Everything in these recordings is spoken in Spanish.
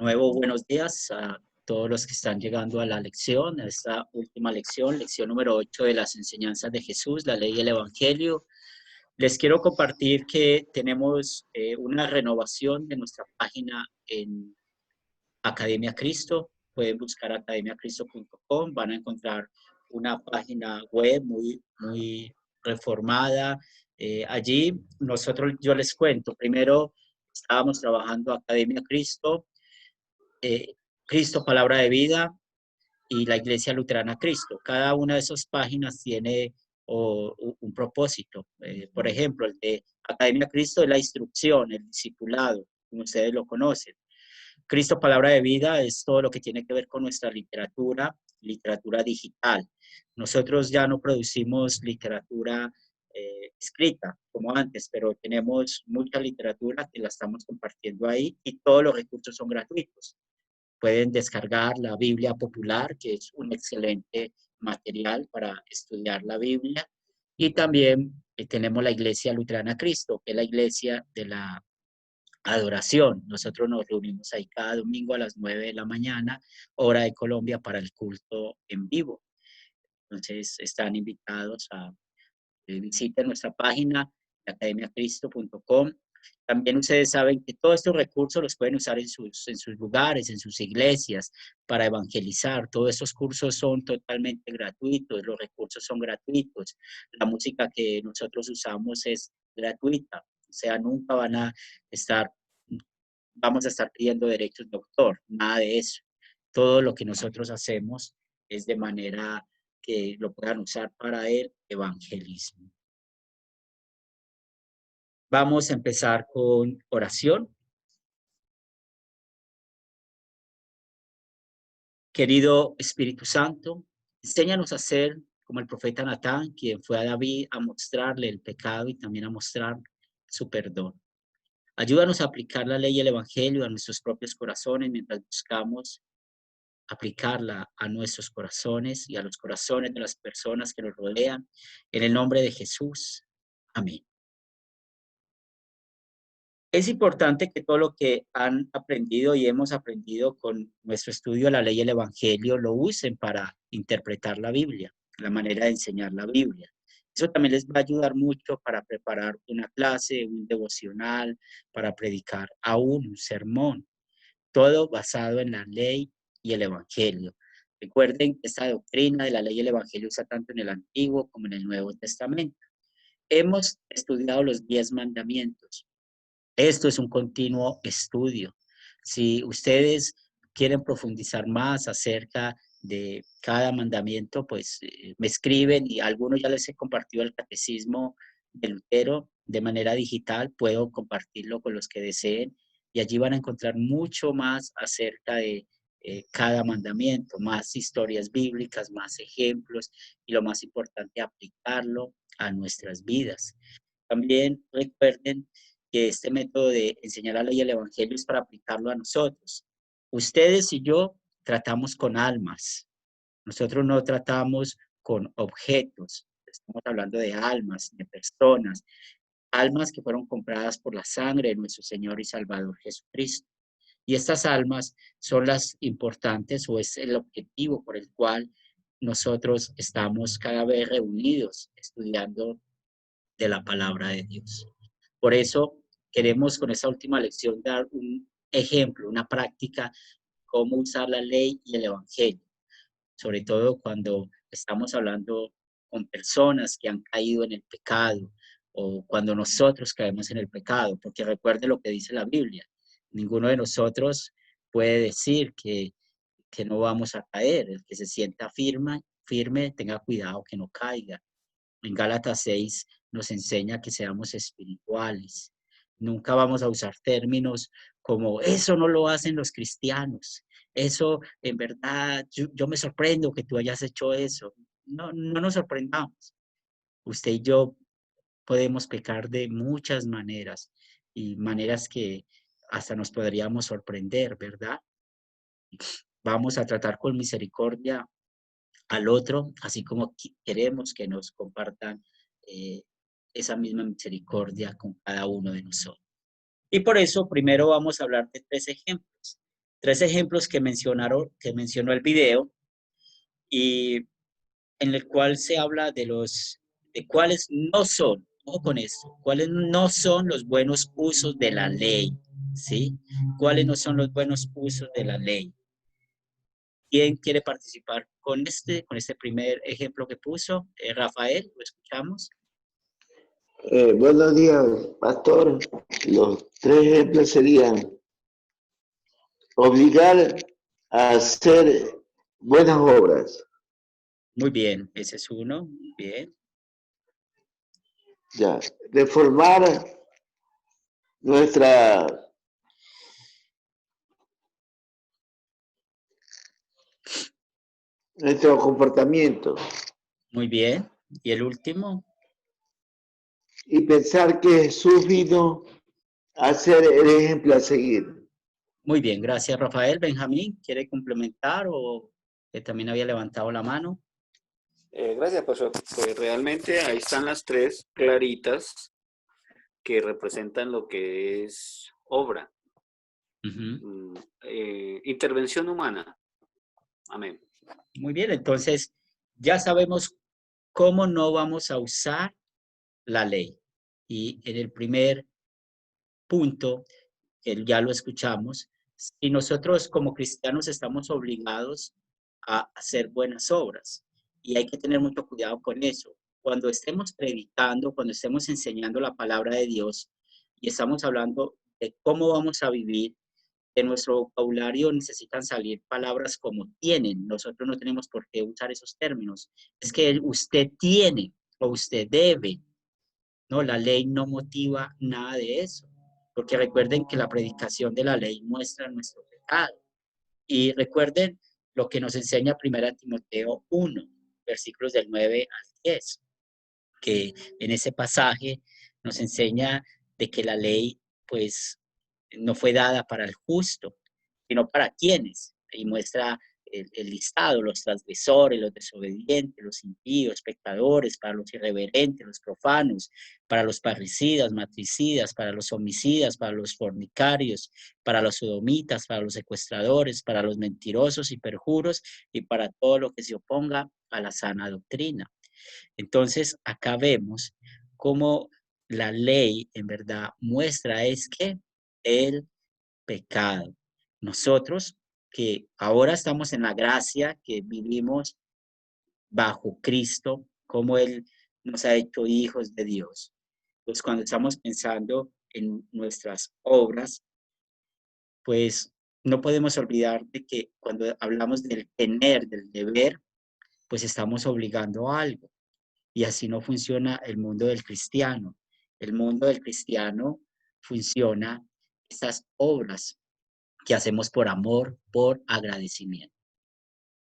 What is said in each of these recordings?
Nuevo buenos días a todos los que están llegando a la lección, a esta última lección, lección número 8 de las enseñanzas de Jesús, la ley y el evangelio. Les quiero compartir que tenemos una renovación de nuestra página en Academia Cristo. Pueden buscar academiacristo.com, van a encontrar una página web muy reformada. Allí yo les cuento, primero estábamos trabajando Academia Cristo, eh, Cristo Palabra de Vida y la Iglesia Luterana Cristo. Cada una de esas páginas tiene un propósito. Por ejemplo, el de Academia Cristo es la instrucción, el discipulado, como ustedes lo conocen. Cristo Palabra de Vida es todo lo que tiene que ver con nuestra literatura digital. Nosotros ya no producimos literatura escrita como antes, pero tenemos mucha literatura que la estamos compartiendo ahí y todos los recursos son gratuitos. Pueden descargar la Biblia Popular, que es un excelente material para estudiar la Biblia. Y también tenemos la Iglesia Luterana Cristo, que es la iglesia de la adoración. Nosotros nos reunimos ahí cada domingo a las 9 de la mañana, hora de Colombia, para el culto en vivo. Entonces, están invitados a visiten nuestra página, academiacristo.com. También ustedes saben que todos estos recursos los pueden usar en sus lugares, en sus iglesias, para evangelizar. Todos estos cursos son totalmente gratuitos, los recursos son gratuitos. La música que nosotros usamos es gratuita, o sea, nunca vamos a estar pidiendo derechos de autor, nada de eso. Todo lo que nosotros hacemos es de manera que lo puedan usar para el evangelismo. Vamos a empezar con oración. Querido Espíritu Santo, enséñanos a ser como el profeta Natán, quien fue a David a mostrarle el pecado y también a mostrar su perdón. Ayúdanos a aplicar la ley y el evangelio a nuestros propios corazones mientras buscamos aplicarla a nuestros corazones y a los corazones de las personas que nos rodean. En el nombre de Jesús. Amén. Es importante que todo lo que han aprendido y hemos aprendido con nuestro estudio de la ley y el evangelio lo usen para interpretar la Biblia, la manera de enseñar la Biblia. Eso también les va a ayudar mucho para preparar una clase, un devocional, para predicar aún un sermón, todo basado en la ley y el evangelio. Recuerden que esta doctrina de la ley y el evangelio usa tanto en el Antiguo como en el Nuevo Testamento. Hemos estudiado los 10 mandamientos. Esto es un continuo estudio. Si ustedes quieren profundizar más acerca de cada mandamiento, pues me escriben y a algunos ya les he compartido el catecismo de Lutero de manera digital, puedo compartirlo con los que deseen y allí van a encontrar mucho más acerca de cada mandamiento, más historias bíblicas, más ejemplos y lo más importante, aplicarlo a nuestras vidas. También recuerden que este método de enseñar la ley y el evangelio es para aplicarlo a nosotros. Ustedes y yo tratamos con almas. Nosotros no tratamos con objetos. Estamos hablando de almas, de personas, almas que fueron compradas por la sangre de nuestro Señor y Salvador Jesucristo. Y estas almas son las importantes o es el objetivo por el cual nosotros estamos cada vez reunidos estudiando de la palabra de Dios. Por eso queremos con esta última lección dar un ejemplo, una práctica, cómo usar la ley y el evangelio, sobre todo cuando estamos hablando con personas que han caído en el pecado o cuando nosotros caemos en el pecado, porque recuerde lo que dice la Biblia, ninguno de nosotros puede decir que no vamos a caer, el que se sienta firme, tenga cuidado que no caiga. En Gálatas 6 nos enseña que seamos espirituales. Nunca vamos a usar términos como eso no lo hacen los cristianos. Eso, en verdad, yo me sorprendo que tú hayas hecho eso. No, no nos sorprendamos. Usted y yo podemos pecar de muchas maneras y maneras que hasta nos podríamos sorprender, ¿verdad? Vamos a tratar con misericordia al otro, así como queremos que nos compartan eh, esa misma misericordia con cada uno de nosotros. Y por eso primero vamos a hablar de 3 ejemplos. Tres ejemplos que mencionó el video y en el cual se habla de cuáles no son, ojo con esto, cuáles no son los buenos usos de la ley, ¿sí? ¿Cuáles no son los buenos usos de la ley? ¿Quién quiere participar con este primer ejemplo que puso? Rafael, ¿lo escuchamos? Buenos días, pastor. Los tres ejemplos serían obligar a hacer buenas obras, Muy bien, ese es uno, muy bien. ya, reformar nuestra, nuestro comportamiento Muy bien. ¿Y el último? y pensar que Jesús vino a ser el ejemplo a seguir. Muy bien, gracias Rafael. Benjamín, ¿quiere complementar o que también había levantado la mano? Gracias, profesor. Pues realmente ahí están las tres claritas que representan lo que es obra. Intervención humana. Amén. Muy bien, entonces ya sabemos cómo no vamos a usar la ley. Y en el primer punto, que ya lo escuchamos, si nosotros como cristianos estamos obligados a hacer buenas obras, y hay que tener mucho cuidado con eso. Cuando estemos predicando, cuando estemos enseñando la palabra de Dios y estamos hablando de cómo vamos a vivir, en nuestro vocabulario necesitan salir palabras como tienen. Nosotros no tenemos por qué usar esos términos. Es que usted tiene o usted debe. No, la ley no motiva nada de eso. Porque recuerden que la predicación de la ley muestra nuestro pecado. Y recuerden lo que nos enseña 1 Timoteo 1, versículos del 9 al 10, que en ese pasaje nos enseña de que la ley, pues, no fue dada para el justo, sino para quienes, y muestra el listado, los transgresores, los desobedientes, los impíos, pecadores, para los irreverentes, los profanos, para los parricidas, matricidas, para los homicidas, para los fornicarios, para los sodomitas, para los secuestradores, para los mentirosos y perjuros, y para todo lo que se oponga a la sana doctrina. Entonces, acá vemos cómo la ley en verdad muestra es que el pecado. Nosotros que ahora estamos en la gracia, que vivimos bajo Cristo, como Él nos ha hecho hijos de Dios. Pues cuando estamos pensando en nuestras obras, pues no podemos olvidar de que cuando hablamos del tener, del deber, pues estamos obligando a algo. Y así no funciona el mundo del cristiano. El mundo del cristiano funciona estas obras que hacemos por amor, por agradecimiento.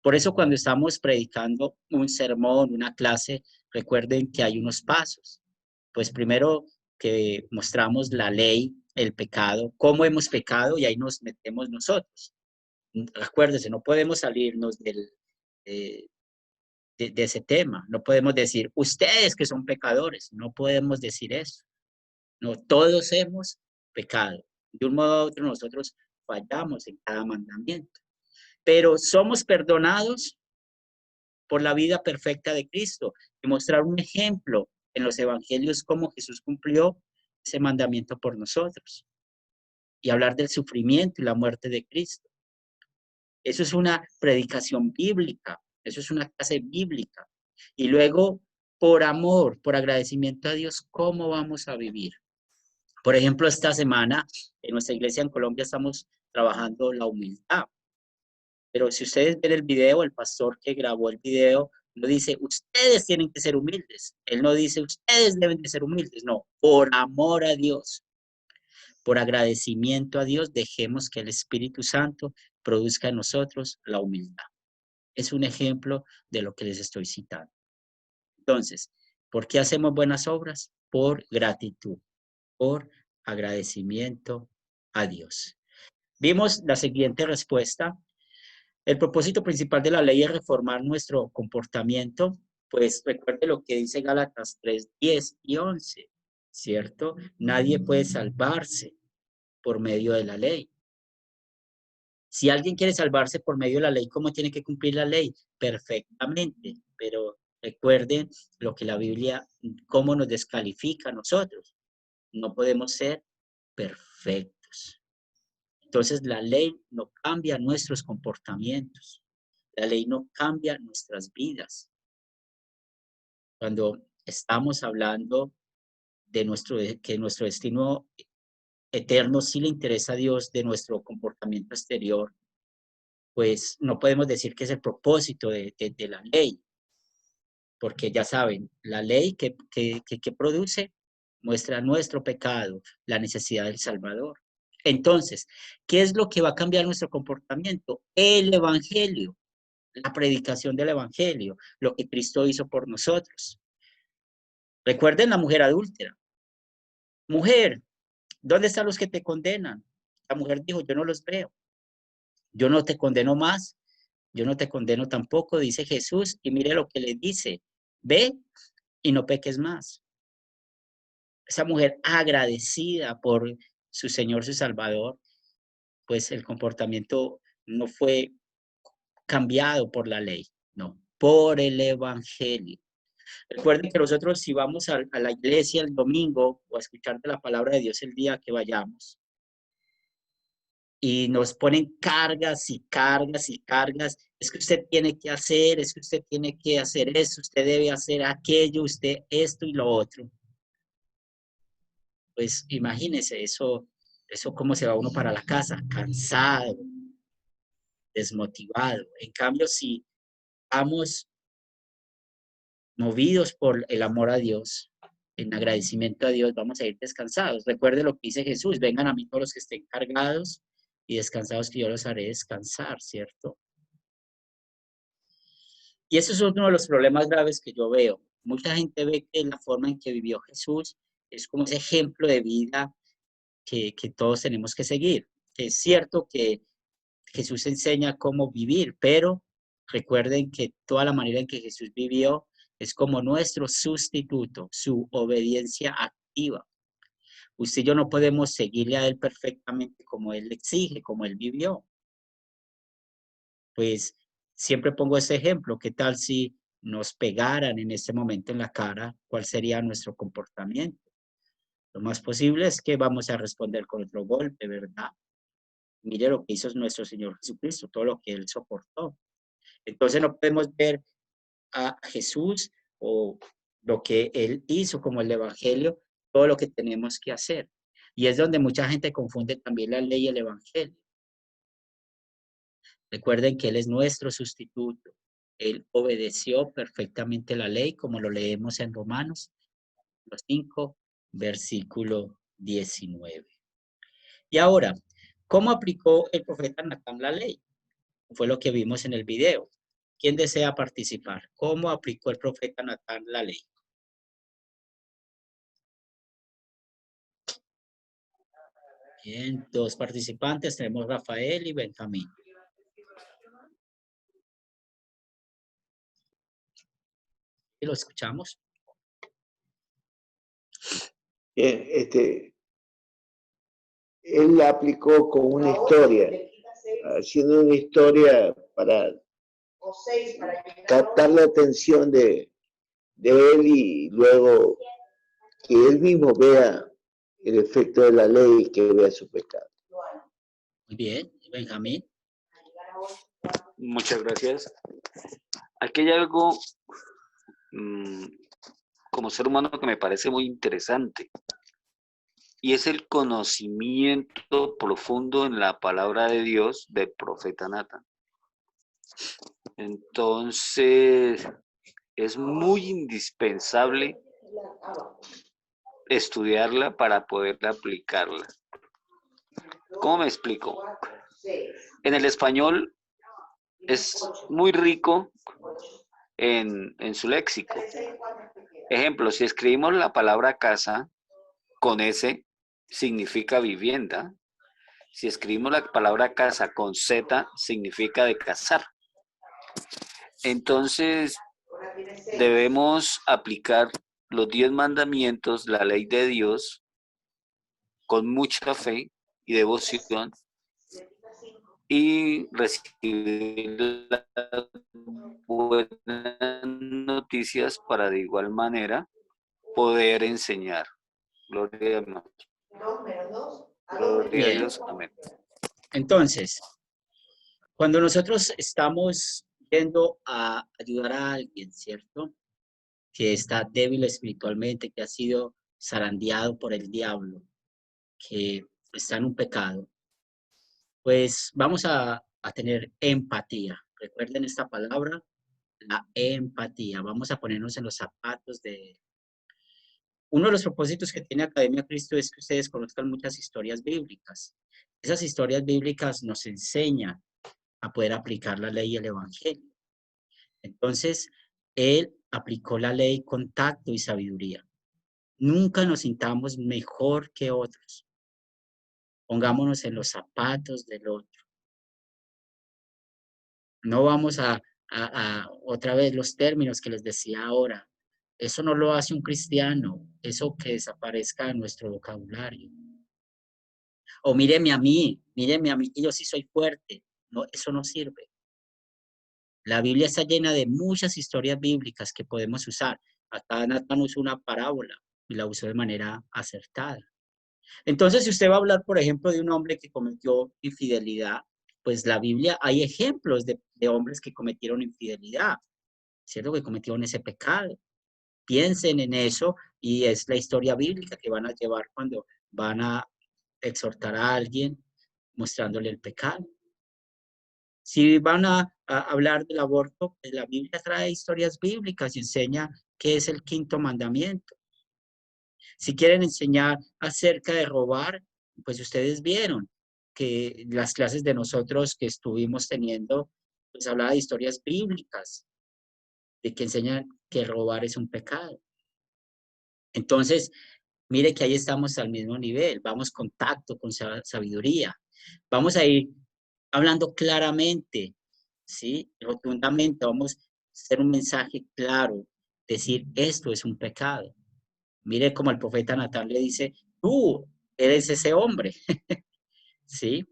Por eso cuando estamos predicando un sermón, una clase, recuerden que hay unos pasos. Pues primero que mostramos la ley, el pecado, cómo hemos pecado y ahí nos metemos nosotros. Acuérdense, no podemos salirnos eh, de ese tema. No podemos decir, ustedes que son pecadores, no podemos decir eso. No, todos hemos pecado. De un modo u otro nosotros fallamos en cada mandamiento. Pero somos perdonados por la vida perfecta de Cristo y mostrar un ejemplo en los evangelios cómo Jesús cumplió ese mandamiento por nosotros y hablar del sufrimiento y la muerte de Cristo. Eso es una predicación bíblica, eso es una clase bíblica. Y luego, por amor, por agradecimiento a Dios, ¿cómo vamos a vivir? Por ejemplo, esta semana en nuestra iglesia en Colombia estamos trabajando la humildad. Pero si ustedes ven el video, el pastor que grabó el video no dice, ustedes tienen que ser humildes. Él no dice, ustedes deben de ser humildes. No, por amor a Dios, por agradecimiento a Dios, dejemos que el Espíritu Santo produzca en nosotros la humildad. Es un ejemplo de lo que les estoy citando. Entonces, ¿por qué hacemos buenas obras? Por gratitud, por agradecimiento a Dios. Vimos la siguiente respuesta. El propósito principal de la ley es reformar nuestro comportamiento, pues recuerde lo que dice Gálatas 3, 10 y 11, ¿cierto? Nadie puede salvarse por medio de la ley. Si alguien quiere salvarse por medio de la ley, ¿cómo tiene que cumplir la ley? Perfectamente, pero recuerden lo que la Biblia, cómo nos descalifica a nosotros. No podemos ser perfectos. Entonces la ley no cambia nuestros comportamientos. La ley no cambia nuestras vidas. Cuando estamos hablando de que nuestro destino eterno sí le interesa a Dios de nuestro comportamiento exterior, pues no podemos decir que es el propósito de la ley, porque ya saben, la ley que produce muestra nuestro pecado, la necesidad del Salvador. Entonces, ¿qué es lo que va a cambiar nuestro comportamiento? El Evangelio, la predicación del Evangelio, lo que Cristo hizo por nosotros. Recuerden la mujer adúltera. Mujer, ¿dónde están los que te condenan? La mujer dijo, yo no los veo. Yo no te condeno más, yo no te condeno tampoco, dice Jesús, y mire lo que le dice, ve y no peques más. Esa mujer agradecida por su Señor, su Salvador, pues el comportamiento no fue cambiado por la ley, no, por el Evangelio. Recuerden que nosotros si vamos a la iglesia el domingo o a escuchar de la palabra de Dios el día que vayamos, y nos ponen cargas y cargas y cargas. Es que usted tiene que hacer, es que usted tiene que hacer eso, usted debe hacer aquello, usted esto y lo otro. Pues imagínese eso cómo se va uno para la casa, cansado, desmotivado. En cambio, si vamos movidos por el amor a Dios, en agradecimiento a Dios, vamos a ir descansados. Recuerde lo que dice Jesús, vengan a mí todos los que estén cargados y descansados, que yo los haré descansar, ¿cierto? Y eso es uno de los problemas graves que yo veo. Mucha gente ve que la forma en que vivió Jesús es como ese ejemplo de vida que todos tenemos que seguir. Es cierto que Jesús enseña cómo vivir, pero recuerden que toda la manera en que Jesús vivió es como nuestro sustituto, su obediencia activa. Usted y yo no podemos seguirle a Él perfectamente como Él exige, como Él vivió. Pues siempre pongo ese ejemplo. ¿Qué tal si nos pegaran en este momento en la cara? ¿Cuál sería nuestro comportamiento? Lo más posible es que vamos a responder con otro golpe, ¿verdad? Mire lo que hizo nuestro Señor Jesucristo, todo lo que Él soportó. Entonces no podemos ver a Jesús o lo que Él hizo como el Evangelio, todo lo que tenemos que hacer. Y es donde mucha gente confunde también la ley y el Evangelio. Recuerden que Él es nuestro sustituto. Él obedeció perfectamente la ley, como lo leemos en Romanos 5, versículo 19. Y ahora, ¿cómo aplicó el profeta Natán la ley? Fue lo que vimos en el video. ¿Quién desea participar? ¿Cómo aplicó el profeta Natán la ley? Bien, dos participantes, tenemos Rafael y Benjamín. ¿Y lo escuchamos? Bien, él la aplicó con una historia, haciendo una historia para captar la atención de él y luego que él mismo vea el efecto de la ley y que vea su pecado. Muy bien, Benjamín. Muchas gracias. Aquí hay algo como ser humano que me parece muy interesante y es el conocimiento profundo en la palabra de Dios del profeta Natán. Entonces, es muy indispensable estudiarla para poder aplicarla. ¿Cómo me explico? En el español es muy rico en su léxico. Ejemplo, si escribimos la palabra casa con S, significa vivienda. Si escribimos la palabra casa con Z, significa de casar. Entonces, debemos aplicar los 10 mandamientos, la ley de Dios, con mucha fe y devoción y recibir las buenas noticias para de igual manera poder enseñar. Gloria a Dios. Gloria a Bien, Dios. Amén. entonces, cuando nosotros estamos yendo a ayudar a alguien, ¿cierto? Que está débil espiritualmente, que ha sido zarandeado por el diablo, que está en un pecado, pues vamos a tener empatía. Recuerden esta palabra, la empatía. Vamos a ponernos en los zapatos de... Uno de los propósitos que tiene Academia Cristo es que ustedes conozcan muchas historias bíblicas. Esas historias bíblicas nos enseñan a poder aplicar la ley y el evangelio. Entonces, él aplicó la ley con tacto y sabiduría. Nunca nos sintamos mejor que otros. Pongámonos en los zapatos del otro. No vamos a otra vez los términos que les decía ahora. Eso no lo hace un cristiano. Eso que desaparezca de nuestro vocabulario. O míreme a mí que yo sí soy fuerte. No, eso no sirve. La Biblia está llena de muchas historias bíblicas que podemos usar. Acá Nathan usó una parábola y la usó de manera acertada. Entonces, si usted va a hablar, por ejemplo, de un hombre que cometió infidelidad, pues la Biblia hay ejemplos de hombres que cometieron infidelidad, ¿cierto? Que cometieron ese pecado. Piensen en eso y es la historia bíblica que van a llevar cuando van a exhortar a alguien mostrándole el pecado. Si van a hablar del aborto, pues la Biblia trae historias bíblicas y enseña qué es el quinto mandamiento. Si quieren enseñar acerca de robar, pues ustedes vieron que las clases de nosotros que estuvimos teniendo, pues hablaba de historias bíblicas, de que enseñan que robar es un pecado. Entonces, mire que ahí estamos al mismo nivel, vamos con tacto, con sabiduría. Vamos a ir hablando claramente, ¿sí? Rotundamente, vamos a hacer un mensaje claro, decir esto es un pecado. Mire como el profeta Natán le dice, tú eres ese hombre, ¿sí?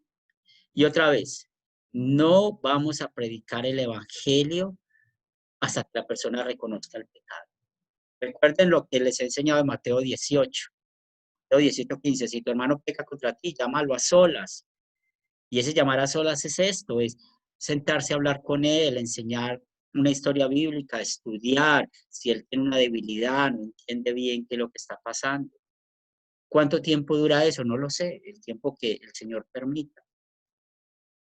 Y otra vez, no vamos a predicar el evangelio hasta que la persona reconozca el pecado. Recuerden lo que les he enseñado en Mateo 18. Mateo 18:15, si tu hermano peca contra ti, llámalo a solas. Y ese llamar a solas es esto, es sentarse a hablar con él, enseñar una historia bíblica, estudiar, si él tiene una debilidad, no entiende bien qué es lo que está pasando. ¿Cuánto tiempo dura eso? No lo sé, el tiempo que el Señor permita.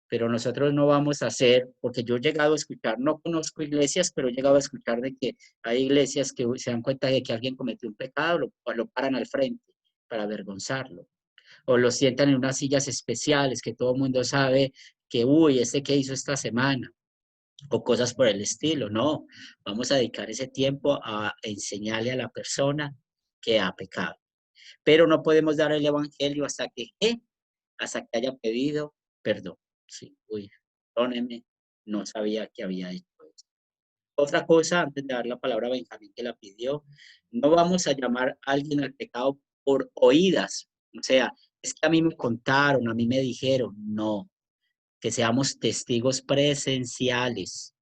Pero nosotros no vamos a hacer, porque yo he llegado a escuchar, no conozco iglesias, pero he llegado a escuchar de que hay iglesias que se dan cuenta de que alguien cometió un pecado, lo paran al frente para avergonzarlo. O lo sientan en unas sillas especiales que todo el mundo sabe que, uy, ¿este qué hizo esta semana? O cosas por el estilo. No, vamos a dedicar ese tiempo a enseñarle a la persona que ha pecado. Pero no podemos dar el evangelio hasta que, ¿qué? Hasta que haya pedido perdón. Sí, uy, perdóneme, no sabía que había hecho eso. Otra cosa, antes de dar la palabra a Benjamín que la pidió, no vamos a llamar a alguien al pecado por oídas. O sea, es que a mí me contaron, a mí me dijeron, no, que seamos testigos presenciales.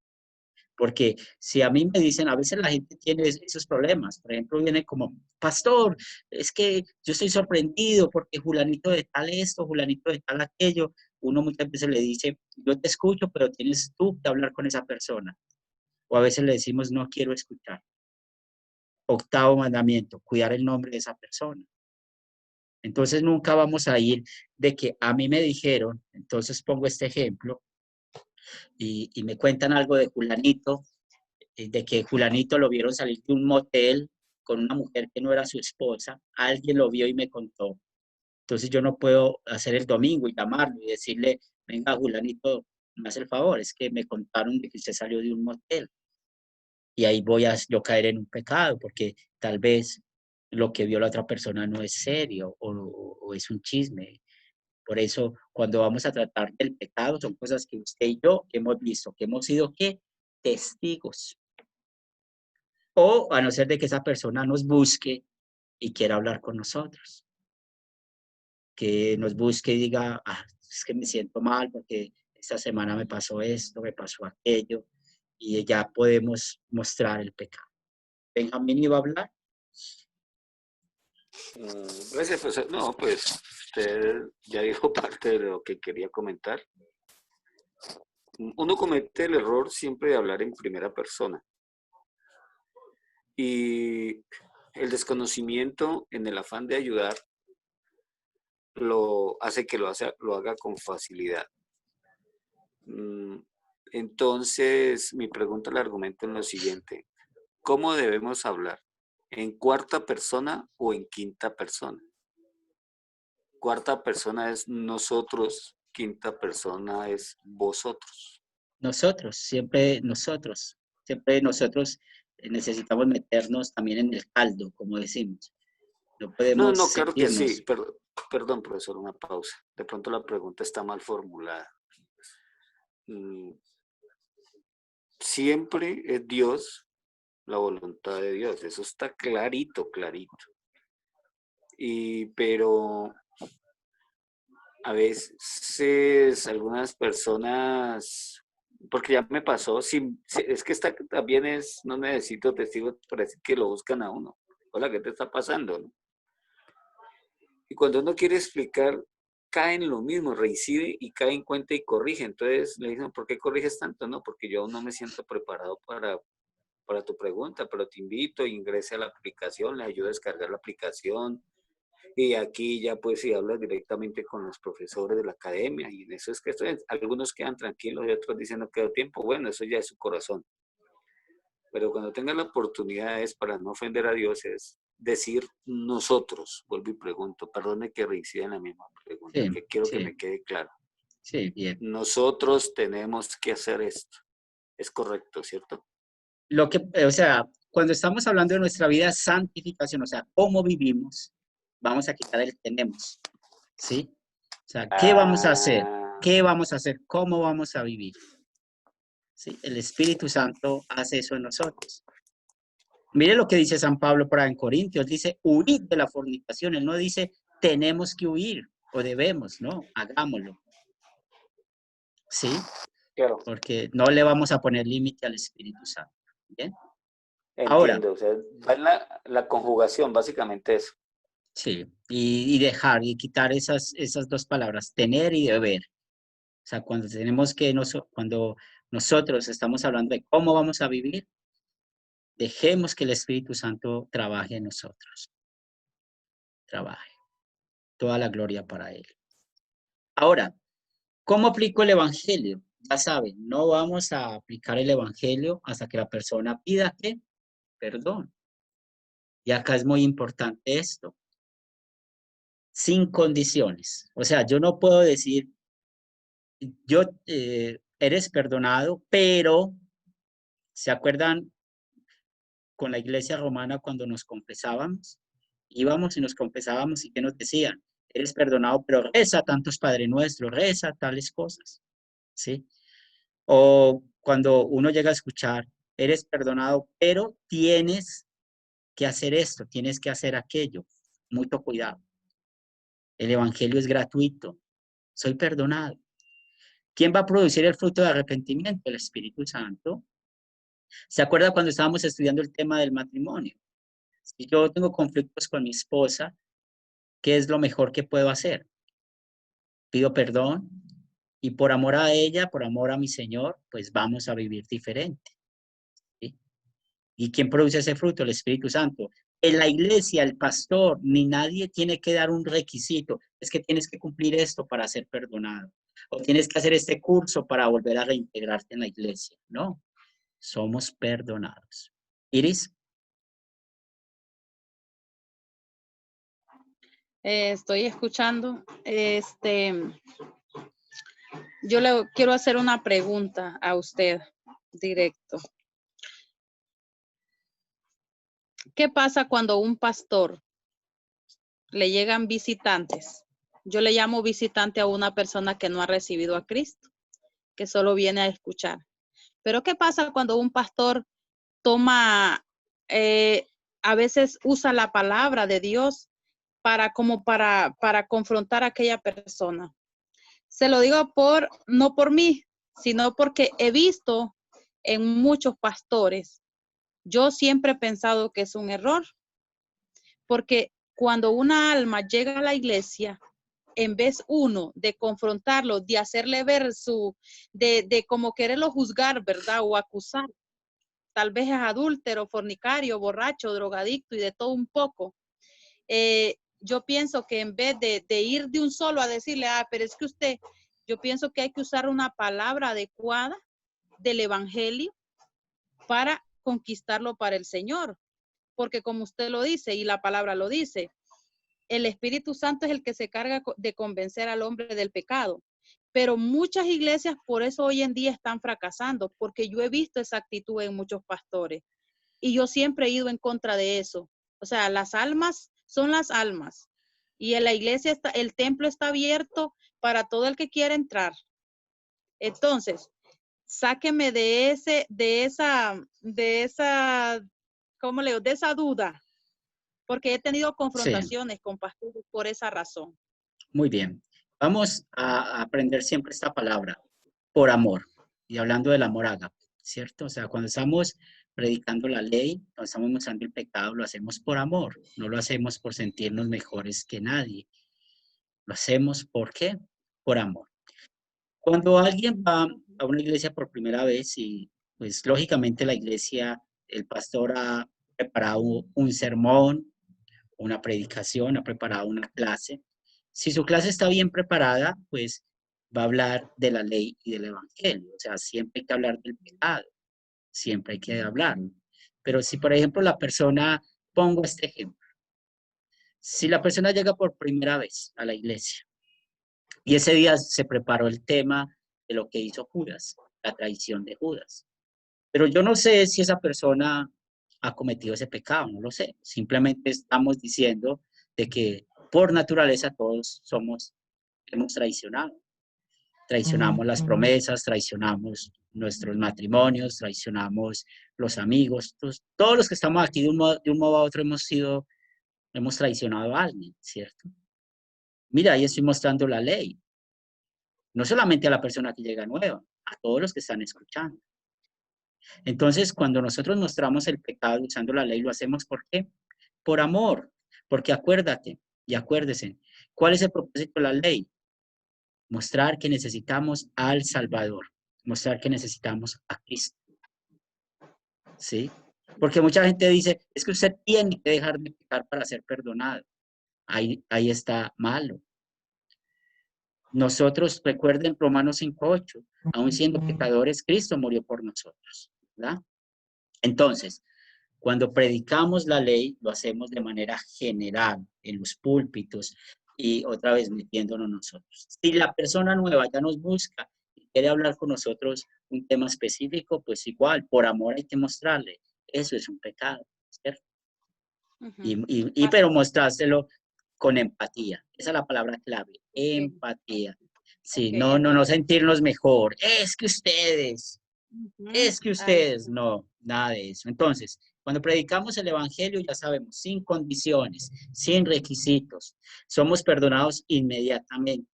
Porque si a mí me dicen, a veces la gente tiene esos problemas, por ejemplo, viene como, pastor, es que yo estoy sorprendido porque Julanito de tal esto, Julanito de tal aquello. Uno muchas veces le dice, yo te escucho, pero tienes tú que hablar con esa persona. O a veces le decimos, no quiero escuchar. Octavo mandamiento, cuidar el nombre de esa persona. Entonces nunca vamos a ir de que a mí me dijeron, entonces pongo este ejemplo, y me cuentan algo de Julanito, de que Julanito lo vieron salir de un motel con una mujer que no era su esposa, alguien lo vio y me contó. Entonces yo no puedo hacer el domingo y llamarlo y decirle, venga Julanito, me hace el favor, es que me contaron de que usted salió de un motel. Y ahí voy a yo caer en un pecado, porque tal vez lo que vio la otra persona no es serio o es un chisme. Por eso, cuando vamos a tratar del pecado, son cosas que usted y yo hemos visto, que hemos sido, ¿qué? Testigos. O a no ser de que esa persona nos busque y quiera hablar con nosotros. Que nos busque y diga, es que me siento mal porque esta semana me pasó esto, me pasó aquello, y ya podemos mostrar el pecado. Benjamín iba a hablar. Gracias, profesor. No, pues usted ya dijo parte de lo que quería comentar. Uno comete el error siempre de hablar en primera persona. Y el desconocimiento en el afán de ayudar lo hace que lo haga con facilidad. Entonces, mi pregunta la argumento en lo siguiente. ¿Cómo debemos hablar? ¿En cuarta persona o en quinta persona? Cuarta persona es nosotros, quinta persona es vosotros. Nosotros, siempre nosotros necesitamos meternos también en el caldo, como decimos. No podemos No, claro que sí. sentirnos. Perdón, profesor, una pausa. De pronto la pregunta está mal formulada. Siempre es Dios, la voluntad de Dios. Eso está clarito, clarito. Pero a veces algunas personas, porque ya me pasó, es que esta también es, no necesito testigos para decir que lo buscan a uno. Hola, ¿qué te está pasando? ¿No? Y cuando uno quiere explicar, cae en lo mismo, reincide y cae en cuenta y corrige. Entonces le dicen, ¿por qué corriges tanto? No, porque yo aún no me siento preparado para tu pregunta, pero te invito, ingrese a la aplicación, le ayudo a descargar la aplicación. Y aquí ya pues si hablas directamente con los profesores de la academia, y en eso es que algunos quedan tranquilos y otros dicen no quedó tiempo, bueno, eso ya es su corazón. Pero cuando tengan la oportunidad es para no ofender a Dios, es decir nosotros, vuelvo y pregunto, perdone que reincida en la misma pregunta, Sí, que quiero que sí, me quede claro. sí, bien. Nosotros tenemos que hacer esto. Es correcto, ¿cierto? O sea, cuando estamos hablando de nuestra vida, santificación, o sea, cómo vivimos, vamos a quitar el tenemos, ¿sí? O sea, ¿qué vamos a hacer? Ah, ¿Qué vamos a hacer? ¿Cómo vamos a vivir? ¿Sí? El Espíritu Santo hace eso en nosotros. Mire lo que dice San Pablo para en Corintios, dice, huid de la fornicación. Él no dice, tenemos que huir o debemos, no, hagámoslo. ¿Sí? claro, Porque no le vamos a poner límite al Espíritu Santo. ¿Bien? Ahora, entiendo. O sea, va en la conjugación, básicamente eso. sí, y dejar y quitar esas dos palabras, tener y deber. O sea, cuando nosotros estamos hablando de cómo vamos a vivir, dejemos que el Espíritu Santo trabaje en nosotros. Trabaje. Toda la gloria para Él. Ahora, ¿cómo aplico el Evangelio? Ya saben, no vamos a aplicar el Evangelio hasta que la persona pida ¿qué? Perdón. Y acá es muy importante esto. Sin condiciones. O sea, yo no puedo decir, eres perdonado, pero, ¿se acuerdan con la iglesia romana cuando nos confesábamos? Íbamos y nos confesábamos y ¿qué nos decían? Eres perdonado, pero reza tantos Padre Nuestro, reza tales cosas, ¿sí? O cuando uno llega a escuchar, eres perdonado, pero tienes que hacer esto, tienes que hacer aquello. Mucho cuidado. El evangelio es gratuito. Soy perdonado. ¿Quién va a producir el fruto de arrepentimiento? El Espíritu Santo. ¿Se acuerda cuando estábamos estudiando el tema del matrimonio? Si yo tengo conflictos con mi esposa, ¿qué es lo mejor que puedo hacer? Pido perdón y por amor a ella, por amor a mi Señor, pues vamos a vivir diferente. ¿Sí? ¿Y quién produce ese fruto? El Espíritu Santo. En la iglesia, el pastor, ni nadie tiene que dar un requisito. Es que tienes que cumplir esto para ser perdonado. O tienes que hacer este curso para volver a reintegrarte en la iglesia. No, somos perdonados. Iris. Estoy escuchando. Yo le quiero hacer una pregunta a usted directo. ¿Qué pasa cuando un pastor le llegan visitantes? Yo le llamo visitante a una persona que no ha recibido a Cristo, que solo viene a escuchar. Pero ¿qué pasa cuando un pastor toma, a veces usa la palabra de Dios para confrontar a aquella persona? Se lo digo no por mí, sino porque he visto en muchos pastores. Yo siempre he pensado que es un error, porque cuando una alma llega a la iglesia, en vez uno de confrontarlo, de hacerle ver de como quererlo juzgar, ¿verdad? O acusar, tal vez es adúltero, fornicario, borracho, drogadicto y de todo un poco. Yo pienso que en vez de ir de un solo a decirle, pero es que usted, yo pienso que hay que usar una palabra adecuada del evangelio para conquistarlo para el Señor. Porque como usted lo dice y la palabra lo dice, el Espíritu Santo es el que se carga de convencer al hombre del pecado. Pero muchas iglesias por eso hoy en día están fracasando, porque yo he visto esa actitud en muchos pastores. Y yo siempre he ido en contra de eso. O sea, las almas son las almas. Y en la iglesia el templo está abierto para todo el que quiera entrar. Entonces, sáqueme de esa duda, porque he tenido Sí, confrontaciones con pastores por esa razón. muy bien. Vamos a aprender siempre esta palabra, por amor. Y hablando del amor ágape, ¿cierto? O sea, cuando estamos predicando la ley, cuando estamos mostrando el pecado, lo hacemos por amor. No lo hacemos por sentirnos mejores que nadie. Lo hacemos, ¿por qué? Por amor. Cuando alguien va a una iglesia por primera vez y pues lógicamente la iglesia, el pastor ha preparado un sermón, una predicación, ha preparado una clase. Si su clase está bien preparada, pues va a hablar de la ley y del evangelio. O sea, siempre hay que hablar del pecado, siempre hay que hablar. Pero si, por ejemplo, pongo este ejemplo, si la persona llega por primera vez a la iglesia y ese día se preparó el tema de lo que hizo Judas, la traición de Judas. Pero yo no sé si esa persona ha cometido ese pecado, no lo sé. Simplemente estamos diciendo de que por naturaleza todos hemos traicionado. Traicionamos las promesas, traicionamos nuestros matrimonios, traicionamos los amigos. Todos los que estamos aquí de un modo a otro hemos traicionado a alguien, ¿cierto? Mira, ahí estoy mostrando la ley. No solamente a la persona que llega nueva, a todos los que están escuchando. Entonces, cuando nosotros mostramos el pecado usando la ley, lo hacemos ¿por qué? Por amor. Porque acuérdate y acuérdese, ¿cuál es el propósito de la ley? Mostrar que necesitamos al Salvador, mostrar que necesitamos a Cristo. ¿Sí? Porque mucha gente dice, es que usted tiene que dejar de pecar para ser perdonado. Ahí está malo. Nosotros, recuerden Romanos 5:8, aún siendo pecadores, Cristo murió por nosotros, ¿verdad? Entonces, cuando predicamos la ley, lo hacemos de manera general, en los púlpitos y otra vez metiéndonos nosotros. Si la persona nueva ya nos busca y quiere hablar con nosotros un tema específico, pues igual, por amor hay que mostrarle. Eso es un pecado, ¿cierto? Pero mostrárselo con empatía. Esa es la palabra clave, empatía. Sí, Ok, no empatía. sentirnos mejor. Es que ustedes, no, nada de eso. Entonces, cuando predicamos el evangelio, ya sabemos, sin condiciones, sin requisitos, somos perdonados inmediatamente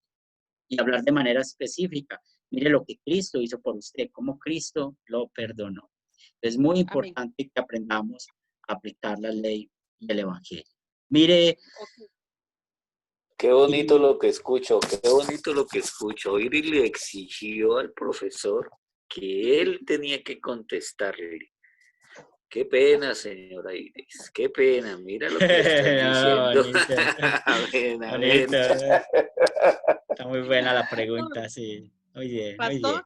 y hablar de manera específica. Mire lo que Cristo hizo por usted, cómo Cristo lo perdonó. Es muy Amén. importante que aprendamos a aplicar la ley y el evangelio. Mire. Okay. Qué bonito lo que escucho, qué bonito lo que escucho. Iri le exigió al profesor que él tenía que contestarle. Qué pena, señora Iris, qué pena. Mira lo que le estás diciendo. Amén, amén. Está muy buena la pregunta, sí. Oye. Pastor,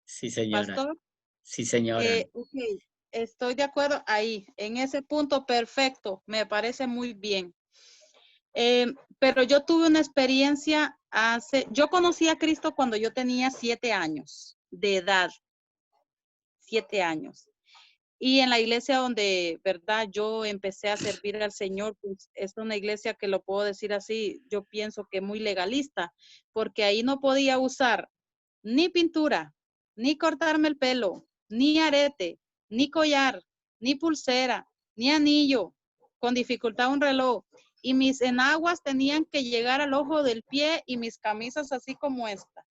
Sí, señora. pastor, Sí, señora. okay. Estoy de acuerdo ahí, en ese punto perfecto, me parece muy bien. Pero yo tuve una experiencia yo conocí a Cristo cuando yo tenía 7 años de edad, 7 años. Y en la iglesia donde, ¿verdad? Yo empecé a servir al Señor, pues es una iglesia que lo puedo decir así, yo pienso que muy legalista, porque ahí no podía usar ni pintura, ni cortarme el pelo, ni arete, ni collar, ni pulsera, ni anillo, con dificultad un reloj. y mis enaguas tenían que llegar al ojo del pie y mis camisas así como esta.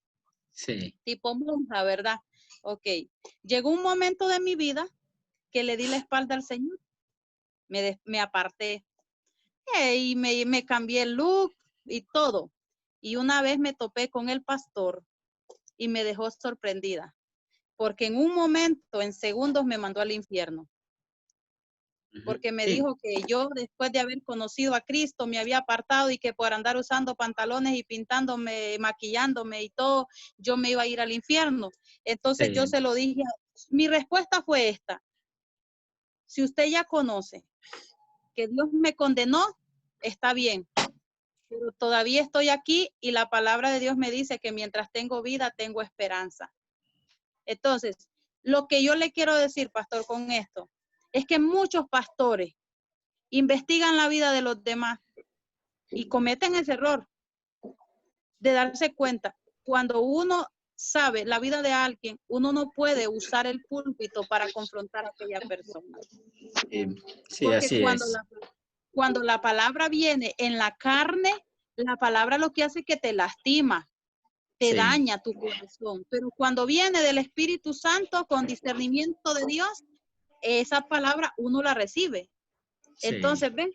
Sí. Tipo monja, ¿verdad? Ok. Llegó un momento de mi vida que le di la espalda al Señor. Me aparté y me cambié el look y todo. Y una vez me topé con el pastor y me dejó sorprendida, porque en un momento, en segundos, me mandó al infierno. Porque me Sí. dijo que yo, después de haber conocido a Cristo, me había apartado y que por andar usando pantalones y pintándome, maquillándome y todo, yo me iba a ir al infierno. Entonces Sí. yo se lo dije, mi respuesta fue esta: si usted ya conoce que Dios me condenó, está bien, pero todavía estoy aquí y la palabra de Dios me dice que mientras tengo vida, tengo esperanza. Entonces, lo que yo le quiero decir, pastor, con esto, es que muchos pastores investigan la vida de los demás y cometen ese error de darse cuenta. Cuando uno sabe la vida de alguien, uno no puede usar el púlpito para confrontar a aquella persona. Sí, Porque así es. cuando la palabra viene en la carne, la palabra lo que hace es que te lastima, te Sí. daña tu corazón. Pero cuando viene del Espíritu Santo con discernimiento de Dios, esa palabra uno la recibe. Sí. Entonces, ven,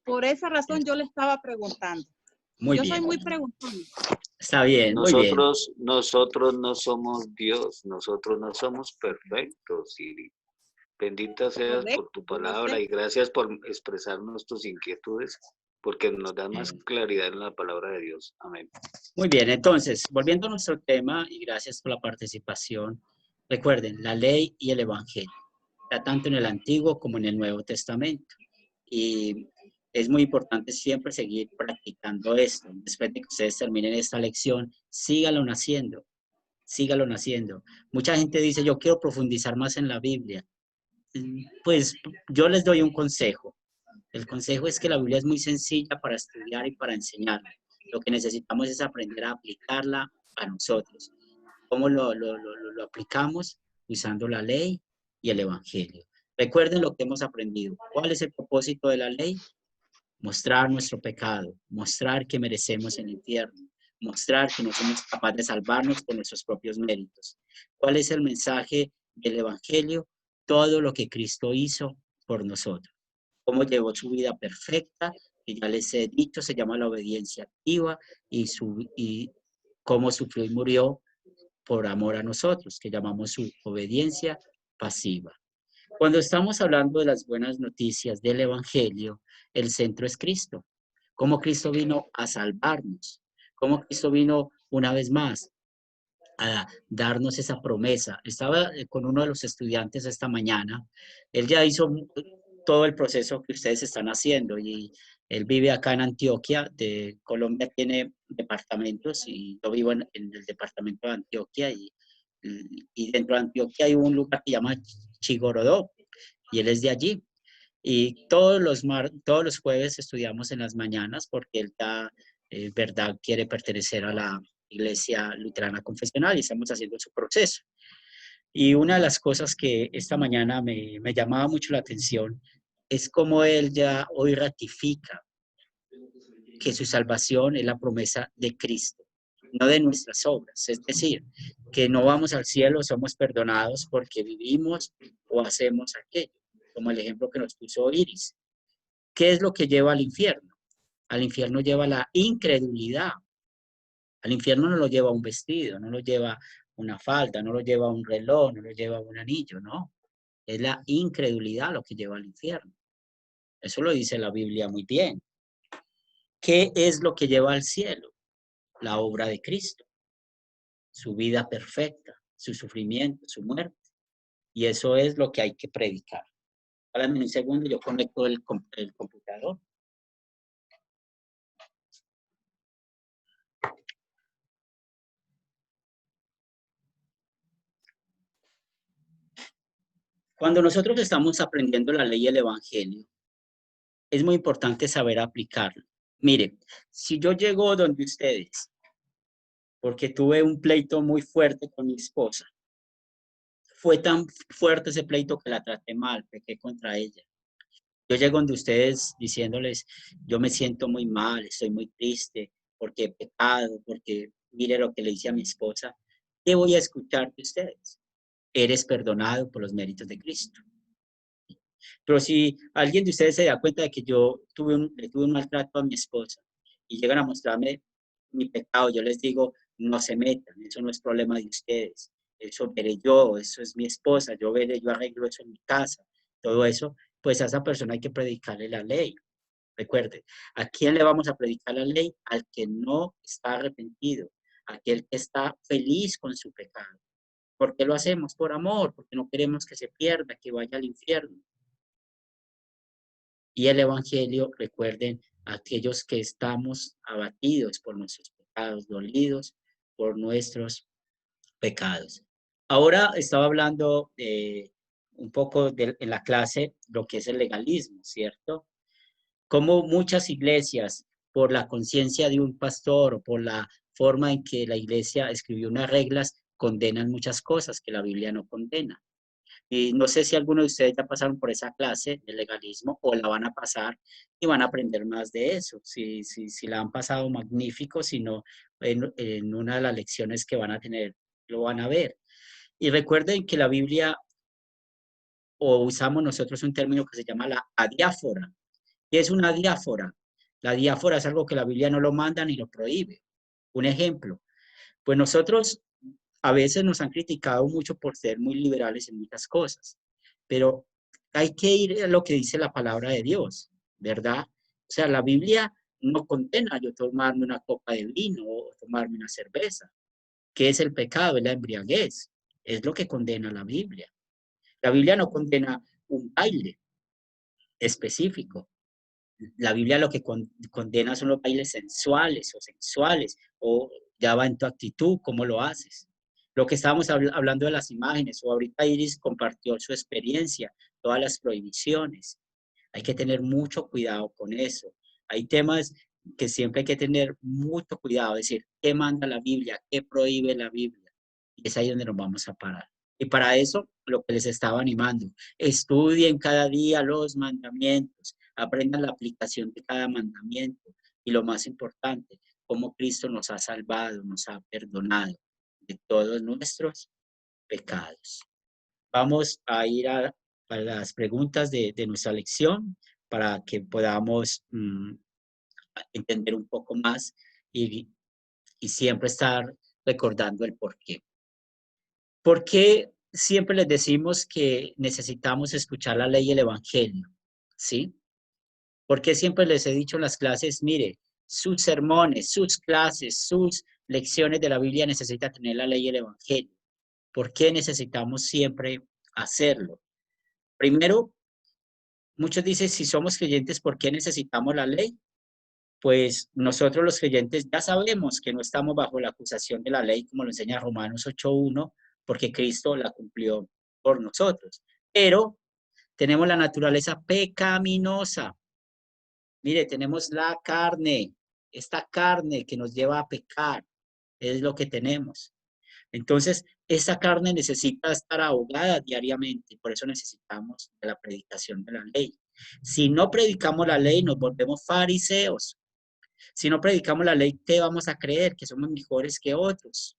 por esa razón yo le estaba preguando. Muy Yo bien. soy muy preguntona. Está bien, muy bien. Nosotros no somos Dios, nosotros no somos perfectos, Siri. Bendita seas Correcto, por tu yo lo palabra sé. y gracias por expresarnos tus inquietudes, porque nos da más claridad en la palabra de Dios. Amén. Muy bien, entonces, volviendo a nuestro tema, y gracias por la participación, recuerden, la ley y el evangelio, está tanto en el Antiguo como en el Nuevo Testamento. Y es muy importante siempre seguir practicando esto. Después de que ustedes terminen esta lección, síganlo haciendo, síganlo haciendo. Mucha gente dice, yo quiero profundizar más en la Biblia. Pues yo les doy un consejo. El consejo es que la Biblia es muy sencilla para estudiar y para enseñar. Lo que necesitamos es aprender a aplicarla a nosotros. ¿Cómo lo aplicamos? Usando la ley y el evangelio. Recuerden lo que hemos aprendido. ¿Cuál es el propósito de la ley? Mostrar nuestro pecado, mostrar que merecemos el infierno, mostrar que no somos capaces de salvarnos por nuestros propios méritos. ¿Cuál es el mensaje del evangelio? Todo lo que Cristo hizo por nosotros. Cómo llevó su vida perfecta, que ya les he dicho, se llama la obediencia activa, y cómo sufrió y murió por amor a nosotros, que llamamos su obediencia pasiva. Cuando estamos hablando de las buenas noticias del Evangelio, el centro es Cristo. Cómo Cristo vino a salvarnos, cómo Cristo vino una vez más a darnos esa promesa. Estaba con uno de los estudiantes esta mañana, él ya hizo todo el proceso que ustedes están haciendo y él vive acá en Antioquia, de Colombia tiene departamentos y yo vivo en el departamento de Antioquia y dentro de Antioquia hay un lugar que se llama Chigorodó y él es de allí. Y todos los jueves estudiamos en las mañanas porque él ya, verdad, quiere pertenecer a la Iglesia Luterana Confesional y estamos haciendo su proceso. Y una de las cosas que esta mañana me llamaba mucho la atención es cómo él ya hoy ratifica que su salvación es la promesa de Cristo, no de nuestras obras. Es decir, que no vamos al cielo, somos perdonados porque vivimos o hacemos aquello, como el ejemplo que nos puso Iris. ¿Qué es lo que lleva al infierno? Al infierno lleva la incredulidad. Al infierno no lo lleva un vestido, no lo lleva una falda, no lo lleva un reloj, no lo lleva un anillo, no. Es la incredulidad lo que lleva al infierno. Eso lo dice la Biblia muy bien. ¿Qué es lo que lleva al cielo? La obra de Cristo, su vida perfecta, su sufrimiento, su muerte. Y eso es lo que hay que predicar. Háganme un segundo, yo conecto el computador. Cuando nosotros estamos aprendiendo la ley y el evangelio, es muy importante saber aplicarlo. Mire, si yo llego donde ustedes, porque tuve un pleito muy fuerte con mi esposa, fue tan fuerte ese pleito que la traté mal, pequé contra ella. Yo llego donde ustedes diciéndoles, yo me siento muy mal, estoy muy triste, porque he pecado, porque mire lo que le hice a mi esposa. ¿Qué voy a escuchar de ustedes? Eres perdonado por los méritos de Cristo. Pero si alguien de ustedes se da cuenta de que yo le tuve un maltrato a mi esposa y llegan a mostrarme mi pecado, yo les digo, no se metan, eso no es problema de ustedes, eso veré yo, eso es mi esposa, yo veré, yo arreglo eso en mi casa, todo eso, pues a esa persona hay que predicarle la ley. Recuerde, ¿a quién le vamos a predicar la ley? Al que no está arrepentido, aquel que está feliz con su pecado. ¿Por qué lo hacemos? Por amor, porque no queremos que se pierda, que vaya al infierno. Y el Evangelio, recuerden, aquellos que estamos abatidos por nuestros pecados, dolidos por nuestros pecados. Ahora estaba hablando un poco en la clase lo que es el legalismo, ¿cierto? Como muchas iglesias, por la conciencia de un pastor o por la forma en que la iglesia escribió unas reglas, condenan muchas cosas que la Biblia no condena. Y no sé si algunos de ustedes ya pasaron por esa clase de legalismo o la van a pasar y van a aprender más de eso. Si la han pasado, magnífico, si no, en una de las lecciones que van a tener, lo van a ver. Y recuerden que la Biblia, o usamos nosotros un término que se llama la adiáfora. ¿Qué es una diáfora? La diáfora es algo que la Biblia no lo manda ni lo prohíbe. Un ejemplo, pues nosotros a veces nos han criticado mucho por ser muy liberales en muchas cosas, pero hay que ir a lo que dice la palabra de Dios, ¿verdad? O sea, la Biblia no condena yo tomarme una copa de vino o tomarme una cerveza. ¿Qué es el pecado? Es la embriaguez. Es lo que condena la Biblia. La Biblia no condena un baile específico. La Biblia lo que condena son los bailes sensuales o sexuales, o ya va en tu actitud, cómo lo haces. Lo que estábamos hablando de las imágenes, o ahorita Iris compartió su experiencia, todas las prohibiciones. Hay que tener mucho cuidado con eso. Hay temas que siempre hay que tener mucho cuidado, es decir, ¿qué manda la Biblia? ¿Qué prohíbe la Biblia? Y es ahí donde nos vamos a parar. Y para eso, lo que les estaba animando, estudien cada día los mandamientos, aprendan la aplicación de cada mandamiento y lo más importante, cómo Cristo nos ha salvado, nos ha perdonado de todos nuestros pecados. Vamos a ir a las preguntas de nuestra lección para que podamos entender un poco más y siempre estar recordando el por qué. ¿Por qué siempre les decimos que necesitamos escuchar la ley y el evangelio? ¿Sí? ¿Por qué siempre les he dicho en las clases, mire, sus sermones, sus clases, sus lecciones de la Biblia necesita tener la ley y el evangelio? ¿Por qué necesitamos siempre hacerlo? Primero, muchos dicen, si somos creyentes, ¿por qué necesitamos la ley? Pues nosotros los creyentes ya sabemos que no estamos bajo la acusación de la ley, como lo enseña Romanos 8:1, porque Cristo la cumplió por nosotros. Pero tenemos la naturaleza pecaminosa. Mire, tenemos la carne, esta carne que nos lleva a pecar, es lo que tenemos. Entonces, esa carne necesita estar ahogada diariamente, por eso necesitamos de la predicación de la ley. Si no predicamos la ley, nos volvemos fariseos. Si no predicamos la ley, ¿qué vamos a creer? Que somos mejores que otros.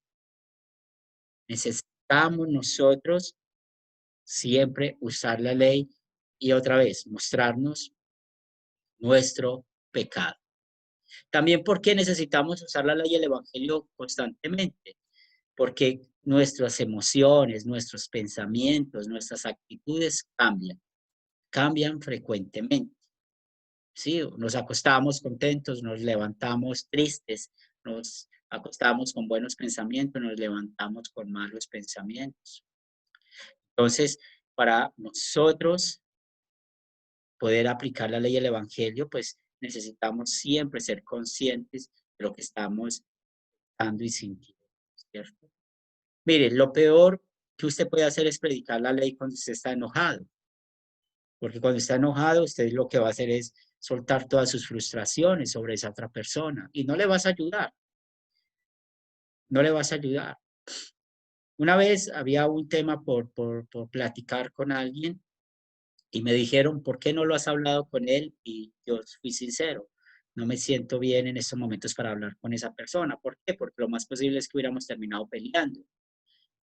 Necesitamos nosotros siempre usar la ley y otra vez mostrarnos nuestro pecado. También porque necesitamos usar la ley y el evangelio constantemente, porque nuestras emociones, nuestros pensamientos, nuestras actitudes cambian frecuentemente. Sí, nos acostamos contentos, nos levantamos tristes, nos acostamos con buenos pensamientos, nos levantamos con malos pensamientos. Entonces, para nosotros poder aplicar la ley del evangelio, pues necesitamos siempre ser conscientes de lo que estamos dando y sintiendo, ¿cierto? Mire, lo peor que usted puede hacer es predicar la ley cuando usted está enojado, porque cuando está enojado, usted lo que va a hacer es soltar todas sus frustraciones sobre esa otra persona y no le vas a ayudar, no le vas a ayudar. Una vez había un tema por platicar con alguien Y me dijeron, ¿por qué no lo has hablado con él? Y yo fui sincero, no me siento bien en estos momentos para hablar con esa persona. ¿Por qué? Porque lo más posible es que hubiéramos terminado peleando.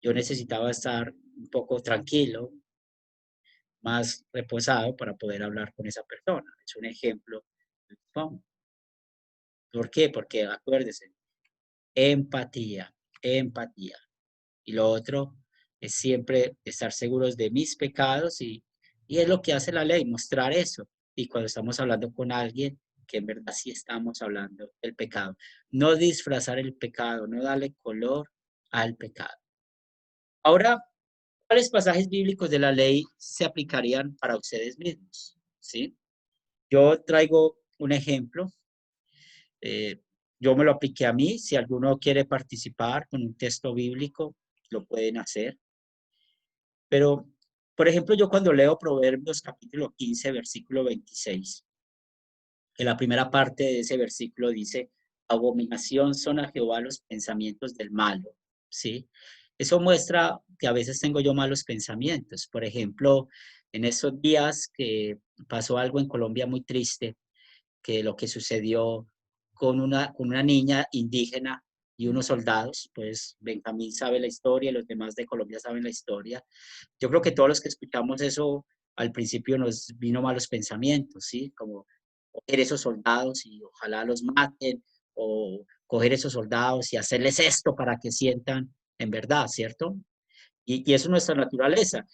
Yo necesitaba estar un poco tranquilo, más reposado para poder hablar con esa persona. Es un ejemplo. ¿Por qué? Porque acuérdese, empatía, empatía. Y lo otro es siempre estar seguros de mis pecados y es lo que hace la ley, mostrar eso. Y cuando estamos hablando con alguien, que en verdad sí estamos hablando del pecado. No disfrazar el pecado, no darle color al pecado. Ahora, ¿cuáles pasajes bíblicos de la ley se aplicarían para ustedes mismos? ¿Sí? Yo traigo un ejemplo. eh, yo me lo apliqué a mí. Si alguno quiere participar con un texto bíblico, lo pueden hacer. Pero, por ejemplo, yo cuando leo Proverbios capítulo 15, versículo 26, en la primera parte de ese versículo dice, abominación son a Jehová los pensamientos del malo, ¿sí? Eso muestra que a veces tengo yo malos pensamientos. Por ejemplo, en esos días que pasó algo en Colombia muy triste, que lo que sucedió con una niña indígena y unos soldados, pues Benjamín sabe la historia, los demás de Colombia saben la historia. Yo creo que todos los que escuchamos eso al principio nos vino malos pensamientos, ¿sí? Como coger esos soldados y ojalá los maten, o coger esos soldados y hacerles esto para que sientan en verdad, ¿cierto? Y eso es nuestra naturaleza.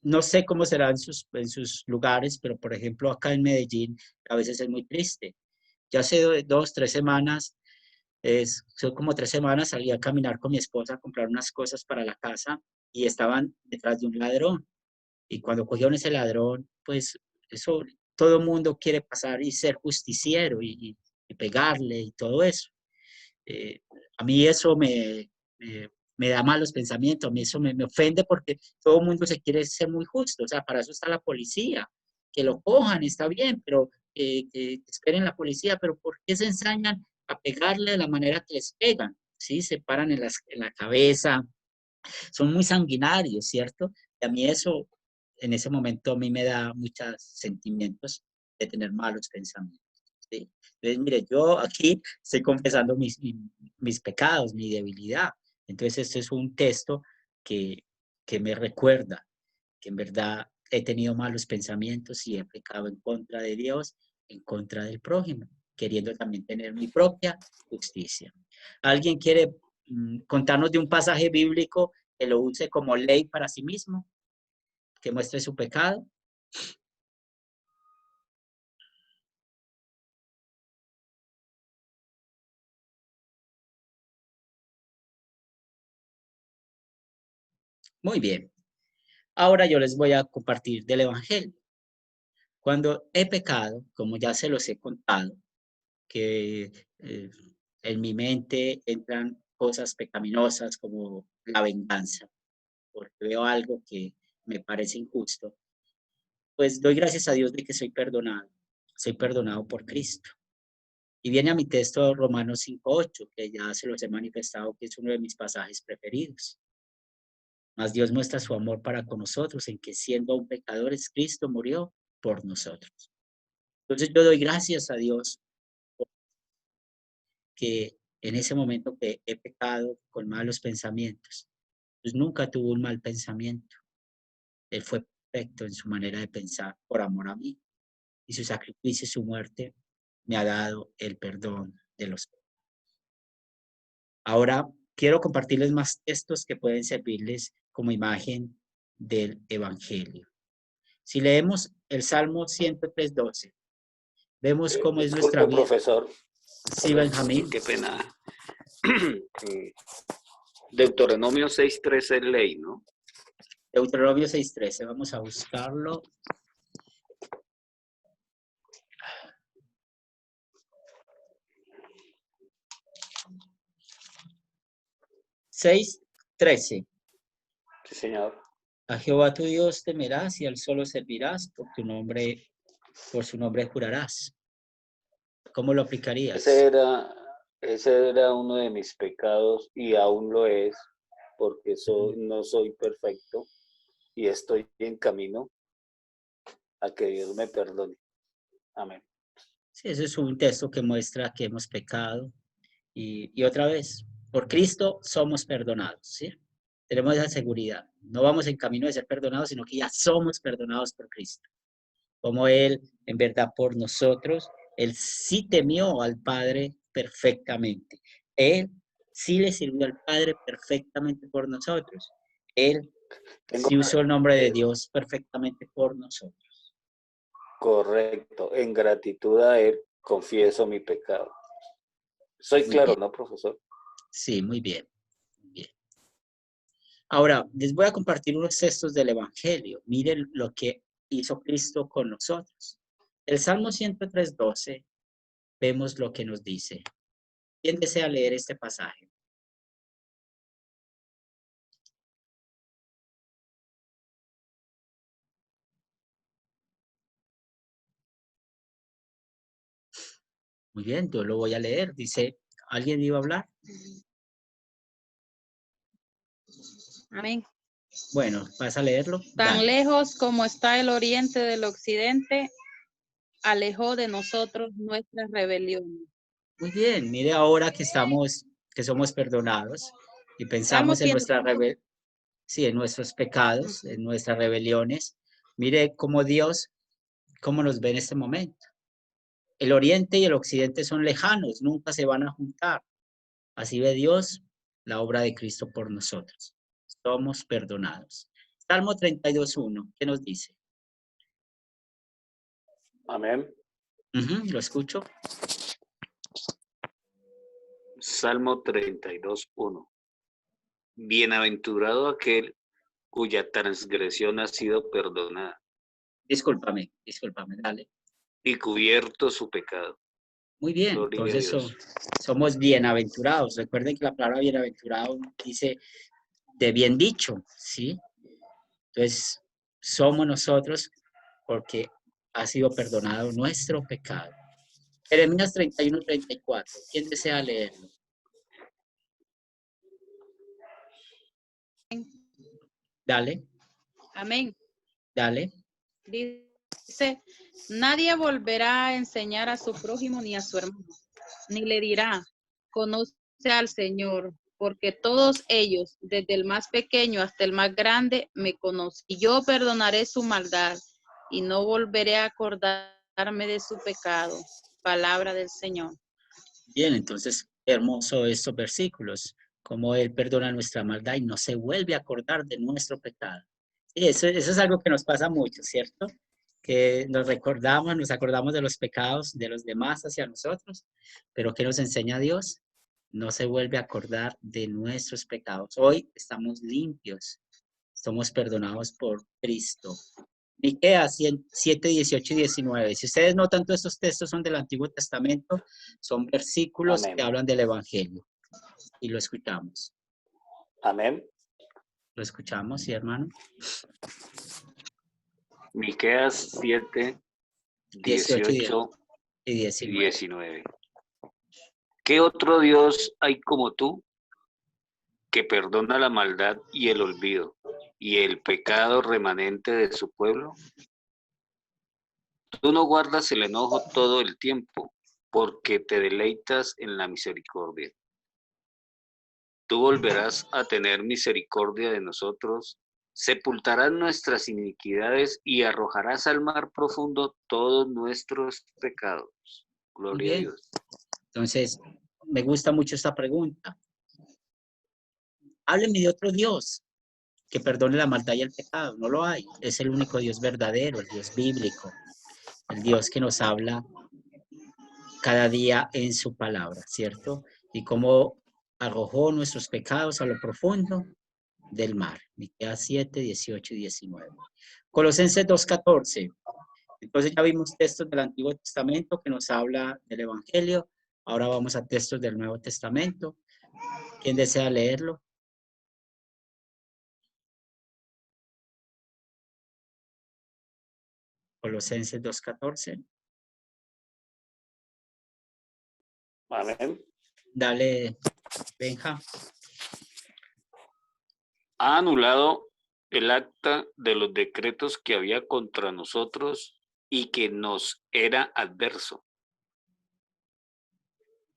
No sé cómo será en sus lugares, pero por ejemplo acá en Medellín a veces es muy triste. Ya hace 2, 3 semanas, son como 3 semanas, salí a caminar con mi esposa a comprar unas cosas para la casa y estaban detrás de un ladrón. Y cuando cogieron ese ladrón, pues eso, todo el mundo quiere pasar y ser justiciero y pegarle y todo eso. Eh, a mí eso me da malos pensamientos, a mí eso me ofende porque todo el mundo se quiere ser muy justo, o sea, para eso está la policía, que lo cojan, está bien, pero que esperen la policía, pero ¿por qué se ensañan a pegarle de la manera que les pegan? ¿Sí? Se paran en la cabeza, son muy sanguinarios, ¿cierto? Y a mí eso, en ese momento, a mí me da muchos sentimientos de tener malos pensamientos. ¿Sí? Entonces, mire, yo aquí estoy confesando mis pecados, mi debilidad. Entonces, este es un texto que, que me recuerda que en verdad he tenido malos pensamientos y he pecado en contra de Dios, en contra del prójimo, queriendo también tener mi propia justicia. ¿Alguien quiere contarnos de un pasaje bíblico que lo use como ley para sí mismo, que muestre su pecado? Muy bien. Ahora yo les voy a compartir del Evangelio. Cuando he pecado, como ya se los he contado, que en mi mente entran cosas pecaminosas como la venganza, porque veo algo que me parece injusto, pues doy gracias a Dios de que soy perdonado por Cristo. Y viene a mi texto Romanos 5:8, que ya se los he manifestado, que es uno de mis pasajes preferidos. Mas Dios muestra su amor para con nosotros, en que siendo aún pecadores, Cristo murió por nosotros. Entonces yo doy gracias a Dios que en ese momento que he pecado con malos pensamientos, pues nunca tuvo un mal pensamiento. Él fue perfecto en su manera de pensar por amor a mí. Y su sacrificio y su muerte me ha dado el perdón de los pecados. Ahora quiero compartirles más textos que pueden servirles como imagen del Evangelio. Si leemos el Salmo 103:12, vemos cómo es nuestra Disculpe, vida. profesor. Sí, Benjamín. Qué pena. Deuteronomio 6:13 es ley, ¿no? Deuteronomio 6:13, vamos a buscarlo. Seis 13. Sí, señor. A Jehová tu Dios temerás y al solo servirás, por su nombre jurarás. ¿Cómo lo aplicarías? Ese era uno de mis pecados y aún lo es, porque no soy perfecto y estoy en camino. a que Dios me perdone. Amén. Sí, ese es un texto que muestra que hemos pecado y otra vez, por Cristo somos perdonados, ¿sí? Tenemos esa seguridad. No vamos en camino de ser perdonados, sino que ya somos perdonados por Cristo. Como Él, en verdad, por nosotros, Él sí temió al Padre perfectamente. Él sí le sirvió al Padre perfectamente por nosotros. Él Tengo, sí usó el nombre de Dios perfectamente por nosotros. correcto, en gratitud a Él confieso mi pecado. Soy Muy claro, bien. ¿no, profesor? Sí, muy bien. Muy bien. Ahora, les voy a compartir unos textos del Evangelio. Miren lo que hizo Cristo con nosotros. El Salmo 103:12, vemos lo que nos dice. ¿Quién desea leer este pasaje? Muy bien, yo lo voy a leer. Dice, ¿alguien iba a hablar? Amén. Bueno, ¿vas a leerlo? Tan Dale. lejos como está el oriente del occidente, alejó de nosotros nuestras rebeliones. Muy bien, mire ahora que somos perdonados y Salmo pensamos en 100. sí, en nuestros pecados, en nuestras rebeliones. Mire cómo Dios, cómo nos ve en este momento. El oriente y el occidente son lejanos, nunca se van a juntar. Así ve Dios la obra de Cristo por nosotros. Somos perdonados. Salmo 32:1, ¿qué nos dice? Amén. Lo escucho. Salmo 32:1. Bienaventurado aquel cuya transgresión ha sido perdonada Discúlpame, dale. y cubierto su pecado. Muy bien, Gloria a entonces Dios. somos bienaventurados. Recuerden que la palabra bienaventurado dice de bien dicho, ¿sí? Entonces, somos nosotros porque ha sido perdonado nuestro pecado. Jeremías 31:34. ¿Quién desea leerlo? Dale, Amén. dale. Dice, nadie volverá a enseñar a su prójimo ni a su hermano, ni le dirá, conoce al Señor, porque todos ellos, desde el más pequeño hasta el más grande, me conocen. Y yo perdonaré su maldad y no volveré a acordarme de su pecado. Palabra del Señor. Bien, entonces, hermoso estos versículos, como Él perdona nuestra maldad y no se vuelve a acordar de nuestro pecado. Sí, eso es algo que nos pasa mucho, ¿cierto? Que nos recordamos, nos acordamos de los pecados de los demás hacia nosotros, pero ¿qué nos enseña Dios? No se vuelve a acordar de nuestros pecados. Hoy estamos limpios, somos perdonados por Cristo. Miqueas 7, 18 y 19. Si ustedes notan, todos estos textos son del Antiguo Testamento, son versículos que Amén. hablan del Evangelio. Y lo escuchamos. Amén. Lo escuchamos, ¿sí, hermano? Miqueas 7, 18 18 y y 19. 19. ¿Qué otro Dios hay como tú que perdona la maldad y el olvido y el pecado remanente de su pueblo? Tú no guardas el enojo todo el tiempo, porque te deleitas en la misericordia. Tú volverás a tener misericordia de nosotros, sepultarás nuestras iniquidades y arrojarás al mar profundo todos nuestros pecados. Muy Gloria a bien. Dios. Entonces, me gusta mucho esta pregunta. Háblenme de otro Dios que perdone la maldad y el pecado. No lo hay. Es el único Dios verdadero, el Dios bíblico, el Dios que nos habla cada día en su palabra, ¿cierto? Y cómo arrojó nuestros pecados a lo profundo del mar. Miqueas 7, 18 y 19. Colosenses 2:14. Entonces ya vimos textos del Antiguo Testamento que nos habla del Evangelio. Ahora vamos a textos del Nuevo Testamento. ¿Quién desea leerlo? Colosenses 2:14. Amén. Dale, Benja. Ha anulado el acta de los decretos que había contra nosotros y que nos era adverso.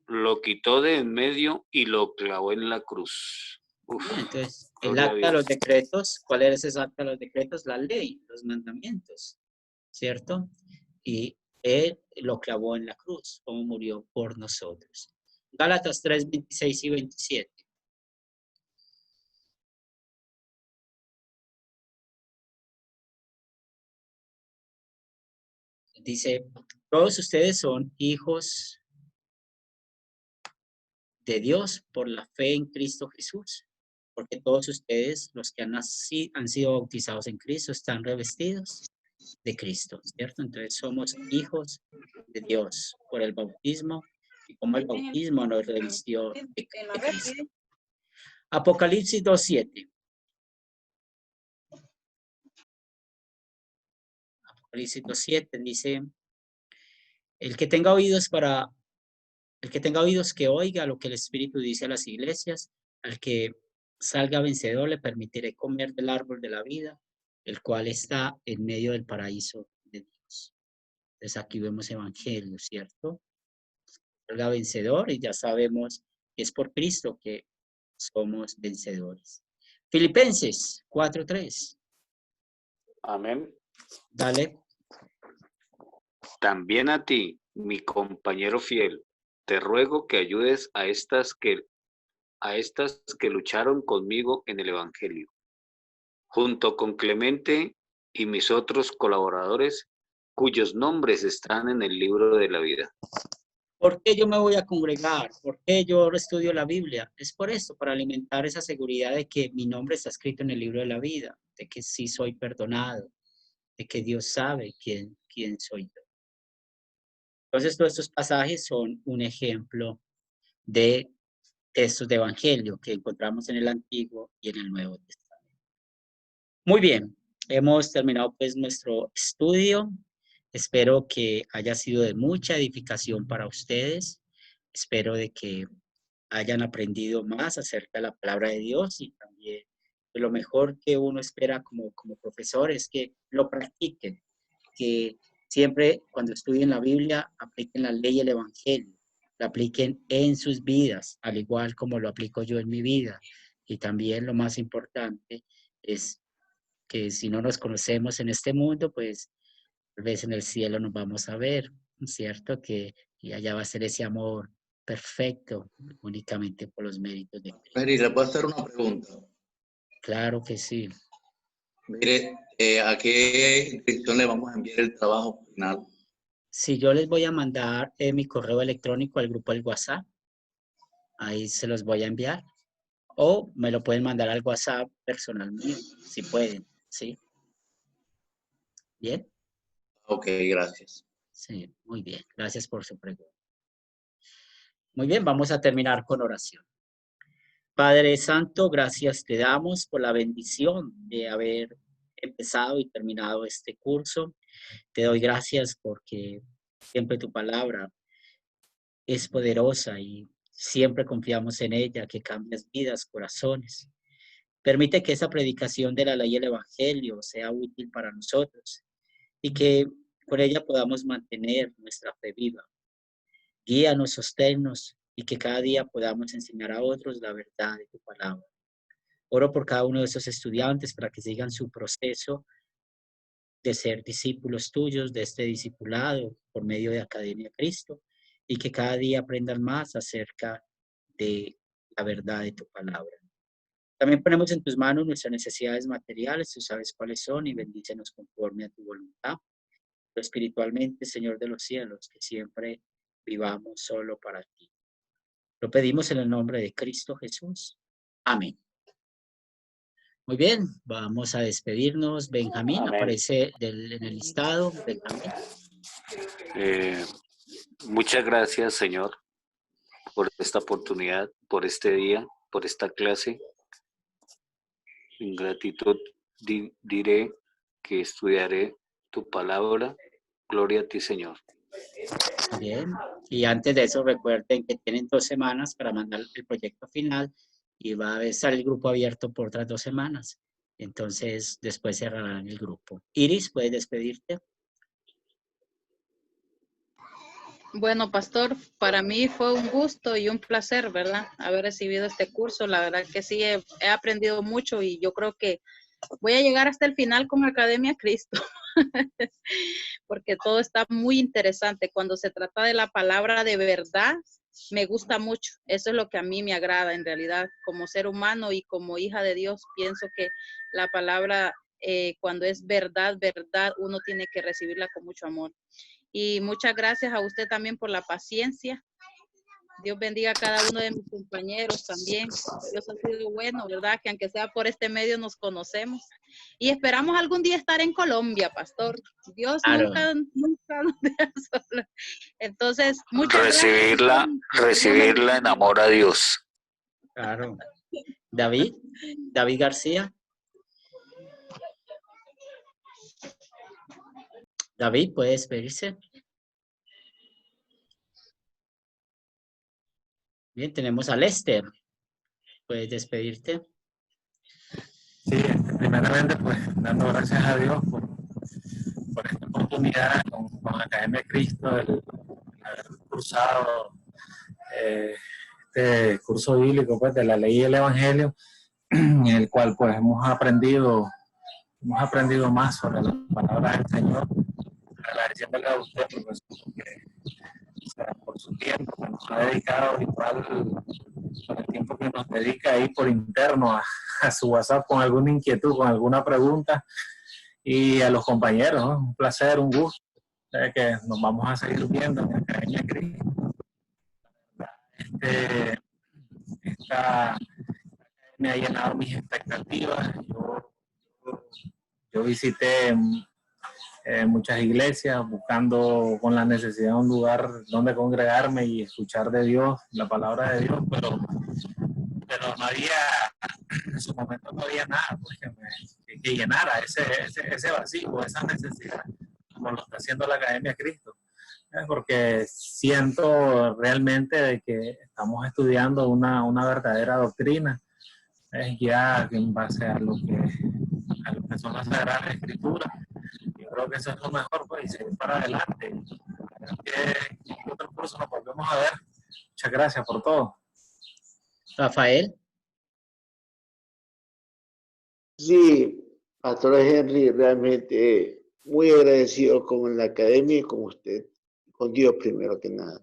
Lo quitó de en medio y lo clavó en la cruz. Uf, Bien, entonces, el gloria a acta de los Dios. decretos, ¿cuál era ese acta de los decretos? La ley, los mandamientos, ¿cierto? Y él lo clavó en la cruz, como murió por nosotros. Gálatas 3, 26 y 27. Dice, todos ustedes son hijos de Dios por la fe en Cristo Jesús, porque todos ustedes, los que han sido bautizados en Cristo, están revestidos de Cristo, ¿cierto? Entonces somos hijos de Dios por el bautismo y como el bautismo nos revistió de Cristo. Apocalipsis 2:7. Apocalipsis 2:7 dice, el que tenga oídos que oiga lo que el Espíritu dice a las iglesias, al que salga vencedor le permitiré comer del árbol de la vida, el cual está en medio del paraíso de Dios. Entonces aquí vemos evangelio, ¿cierto? Salga vencedor y ya sabemos que es por Cristo que somos vencedores. Filipenses 4:3. Amén. Dale. También a ti, mi compañero fiel, te ruego que ayudes a estas que lucharon conmigo en el Evangelio, junto con Clemente y mis otros colaboradores, cuyos nombres están en el libro de la vida. ¿Por qué yo me voy a congregar? ¿Por qué yo estudio la Biblia? Es por eso, para alimentar esa seguridad de que mi nombre está escrito en el libro de la vida, de que sí soy perdonado, de que Dios sabe quién soy yo. Entonces, todos estos pasajes son un ejemplo de textos de evangelio que encontramos en el Antiguo y en el Nuevo Testamento. Muy bien, hemos terminado pues nuestro estudio. Espero que haya sido de mucha edificación para ustedes. Espero de que hayan aprendido más acerca de la palabra de Dios y también lo mejor que uno espera como profesor es que lo practiquen, que siempre cuando estudien la Biblia apliquen la ley y el evangelio, la apliquen en sus vidas, al igual como lo aplico yo en mi vida. Y también lo más importante es que si no nos conocemos en este mundo, pues tal vez en el cielo nos vamos a ver, ¿cierto? Y allá va a ser ese amor perfecto, únicamente por los méritos de Cristo. Mary, ¿le puedo hacer una pregunta? Claro que sí. Mire, ¿a qué dirección le vamos a enviar el trabajo final? Si yo les voy a mandar mi correo electrónico al grupo del WhatsApp, ahí se los voy a enviar. O me lo pueden mandar al WhatsApp personal mío, si pueden, ¿sí? ¿Bien? Ok, gracias. Sí, muy bien. Gracias por su pregunta. Muy bien, vamos a terminar con oración. Padre Santo, gracias te damos por la bendición de haber empezado y terminado este curso. Te doy gracias porque siempre tu palabra es poderosa y siempre confiamos en ella, que cambias vidas, corazones. Permite que esa predicación de la ley y el evangelio sea útil para nosotros y que por ella podamos mantener nuestra fe viva. Guíanos, sosténnos y que cada día podamos enseñar a otros la verdad de tu palabra. Oro por cada uno de esos estudiantes para que sigan su proceso de ser discípulos tuyos, de este discipulado por medio de Academia Cristo, y que cada día aprendan más acerca de la verdad de tu palabra. También ponemos en tus manos nuestras necesidades materiales, tú sabes cuáles son, y bendícenos conforme a tu voluntad. Pero espiritualmente, Señor de los cielos, que siempre vivamos solo para ti. Lo pedimos en el nombre de Cristo Jesús. Amén. Muy bien, vamos a despedirnos. Benjamín, Amén. aparece en el listado. Benjamín. Muchas gracias, Señor, por esta oportunidad, por este día, por esta clase. En gratitud diré que estudiaré tu palabra. Gloria a ti, Señor. Bien, y antes de eso recuerden que tienen 2 semanas para mandar el proyecto final y va a estar el grupo abierto por otras 2 semanas. Entonces, después cerrarán el grupo. Iris, ¿puedes despedirte? Bueno, pastor, para mí fue un gusto y un placer, ¿verdad? Haber recibido este curso. La verdad que sí, he aprendido mucho y yo creo que voy a llegar hasta el final con Academia Cristo, porque todo está muy interesante. Cuando se trata de la palabra de verdad, me gusta mucho. Eso es lo que a mí me agrada en realidad. Como ser humano y como hija de Dios, pienso que la palabra, cuando es verdad, verdad, uno tiene que recibirla con mucho amor. Y muchas gracias a usted también por la paciencia. Dios bendiga a cada uno de mis compañeros también. Dios ha sido bueno, ¿verdad? Que aunque sea por este medio nos conocemos. Y esperamos algún día estar en Colombia, pastor. Dios Claro. nunca nos deja solos. Entonces, muchas Recibirla en amor a Dios. Claro. David García. David, ¿puede despedirse? Bien, tenemos a Lester. ¿Puedes despedirte? Sí, primeramente pues dando gracias a Dios por esta oportunidad con Academia Cristo, el haber cursado este curso bíblico pues de la ley y el evangelio, en el cual pues hemos aprendido más sobre la palabra del Señor, agradeciéndole a usted, profesor, por su tiempo que nos ha dedicado, igual por el tiempo que nos dedica ahí por interno a su WhatsApp con alguna inquietud, con alguna pregunta, y a los compañeros, ¿no? Un placer, un gusto, que nos vamos a seguir viendo en Academia Cristo. Esta me ha llenado mis expectativas. Yo visité muchas iglesias buscando con la necesidad de un lugar donde congregarme y escuchar de Dios, la palabra de Dios, pero no había, en su momento no había nada pues, que llenara ese vacío, esa necesidad, como lo está haciendo la Academia Cristo. Porque siento realmente de que estamos estudiando una verdadera doctrina, ya en base a lo que son las Sagradas Escrituras. Yo creo que eso es lo mejor, pues, y seguir para adelante. ¿Qué otro curso nos volvemos a ver? Muchas gracias por todo. Rafael. Sí, Pastor Henry, realmente muy agradecido con la academia y con usted, con Dios primero que nada.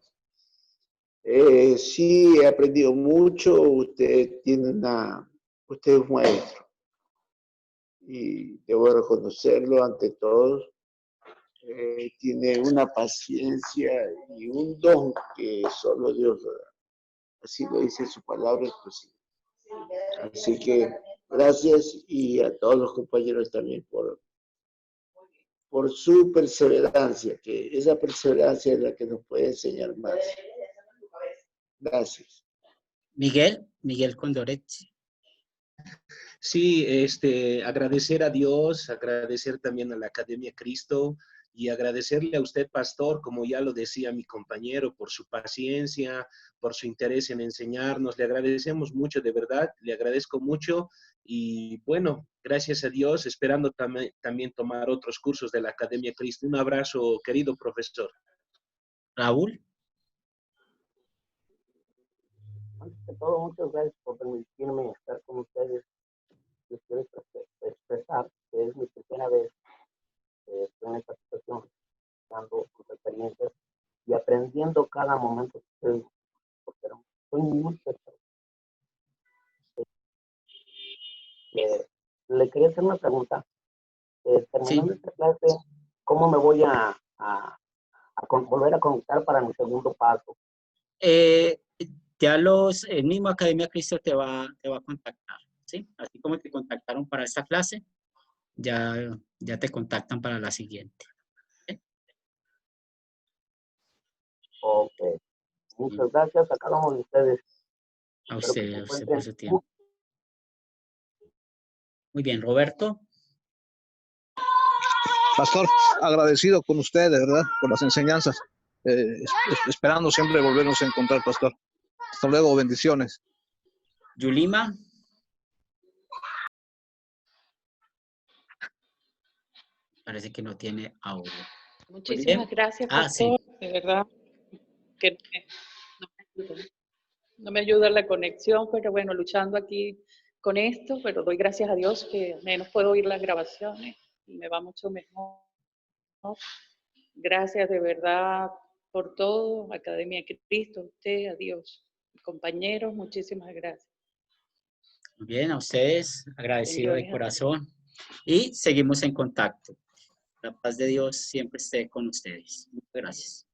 Sí, he aprendido mucho, usted es un maestro y debo reconocerlo ante todos. Tiene una paciencia y un don que solo Dios lo da. Así lo dice su palabra exclusiva. Así que gracias y a todos los compañeros también por su perseverancia, que esa perseverancia es la que nos puede enseñar más. Gracias. Miguel Condoretti. Sí, agradecer a Dios, agradecer también a la Academia Cristo y agradecerle a usted, pastor, como ya lo decía mi compañero, por su paciencia, por su interés en enseñarnos. Le agradecemos mucho, de verdad, le agradezco mucho y bueno, gracias a Dios, esperando también tomar otros cursos de la Academia Cristo. Un abrazo, querido profesor. Raúl. Antes que todo, muchas gracias por permitirme estar con ustedes. Les quiero expresar que es mi primera vez estoy en esta situación, dando sus experiencias y aprendiendo cada momento que estoy, porque soy muy pesado. Le quería hacer una pregunta. Terminando esta clase, ¿cómo me voy a volver a conectar para mi segundo paso? Ya el mismo Academia Cristo te va a contactar, ¿sí? Así como te contactaron para esta clase, ya te contactan para la siguiente. ¿Sí? Ok. Muchas gracias a cada uno de ustedes. A usted por su tiempo. Muy bien, Roberto. Pastor, agradecido con usted, de verdad, por las enseñanzas. Esperando siempre volvernos a encontrar, pastor. Hasta luego, bendiciones. Yulima. Parece que no tiene audio. Muchísimas gracias, Ah, pastor. sí. De verdad que no me ayuda la conexión, pero bueno, luchando aquí con esto, pero doy gracias a Dios que al menos puedo oír las grabaciones y me va mucho mejor. Gracias de verdad por todo, Academia Cristo, a usted, a Dios, compañeros, muchísimas gracias. Muy bien, a ustedes, agradecido de Bendiciones a todos. corazón. Y seguimos en contacto. La paz de Dios siempre esté con ustedes. Muchas gracias.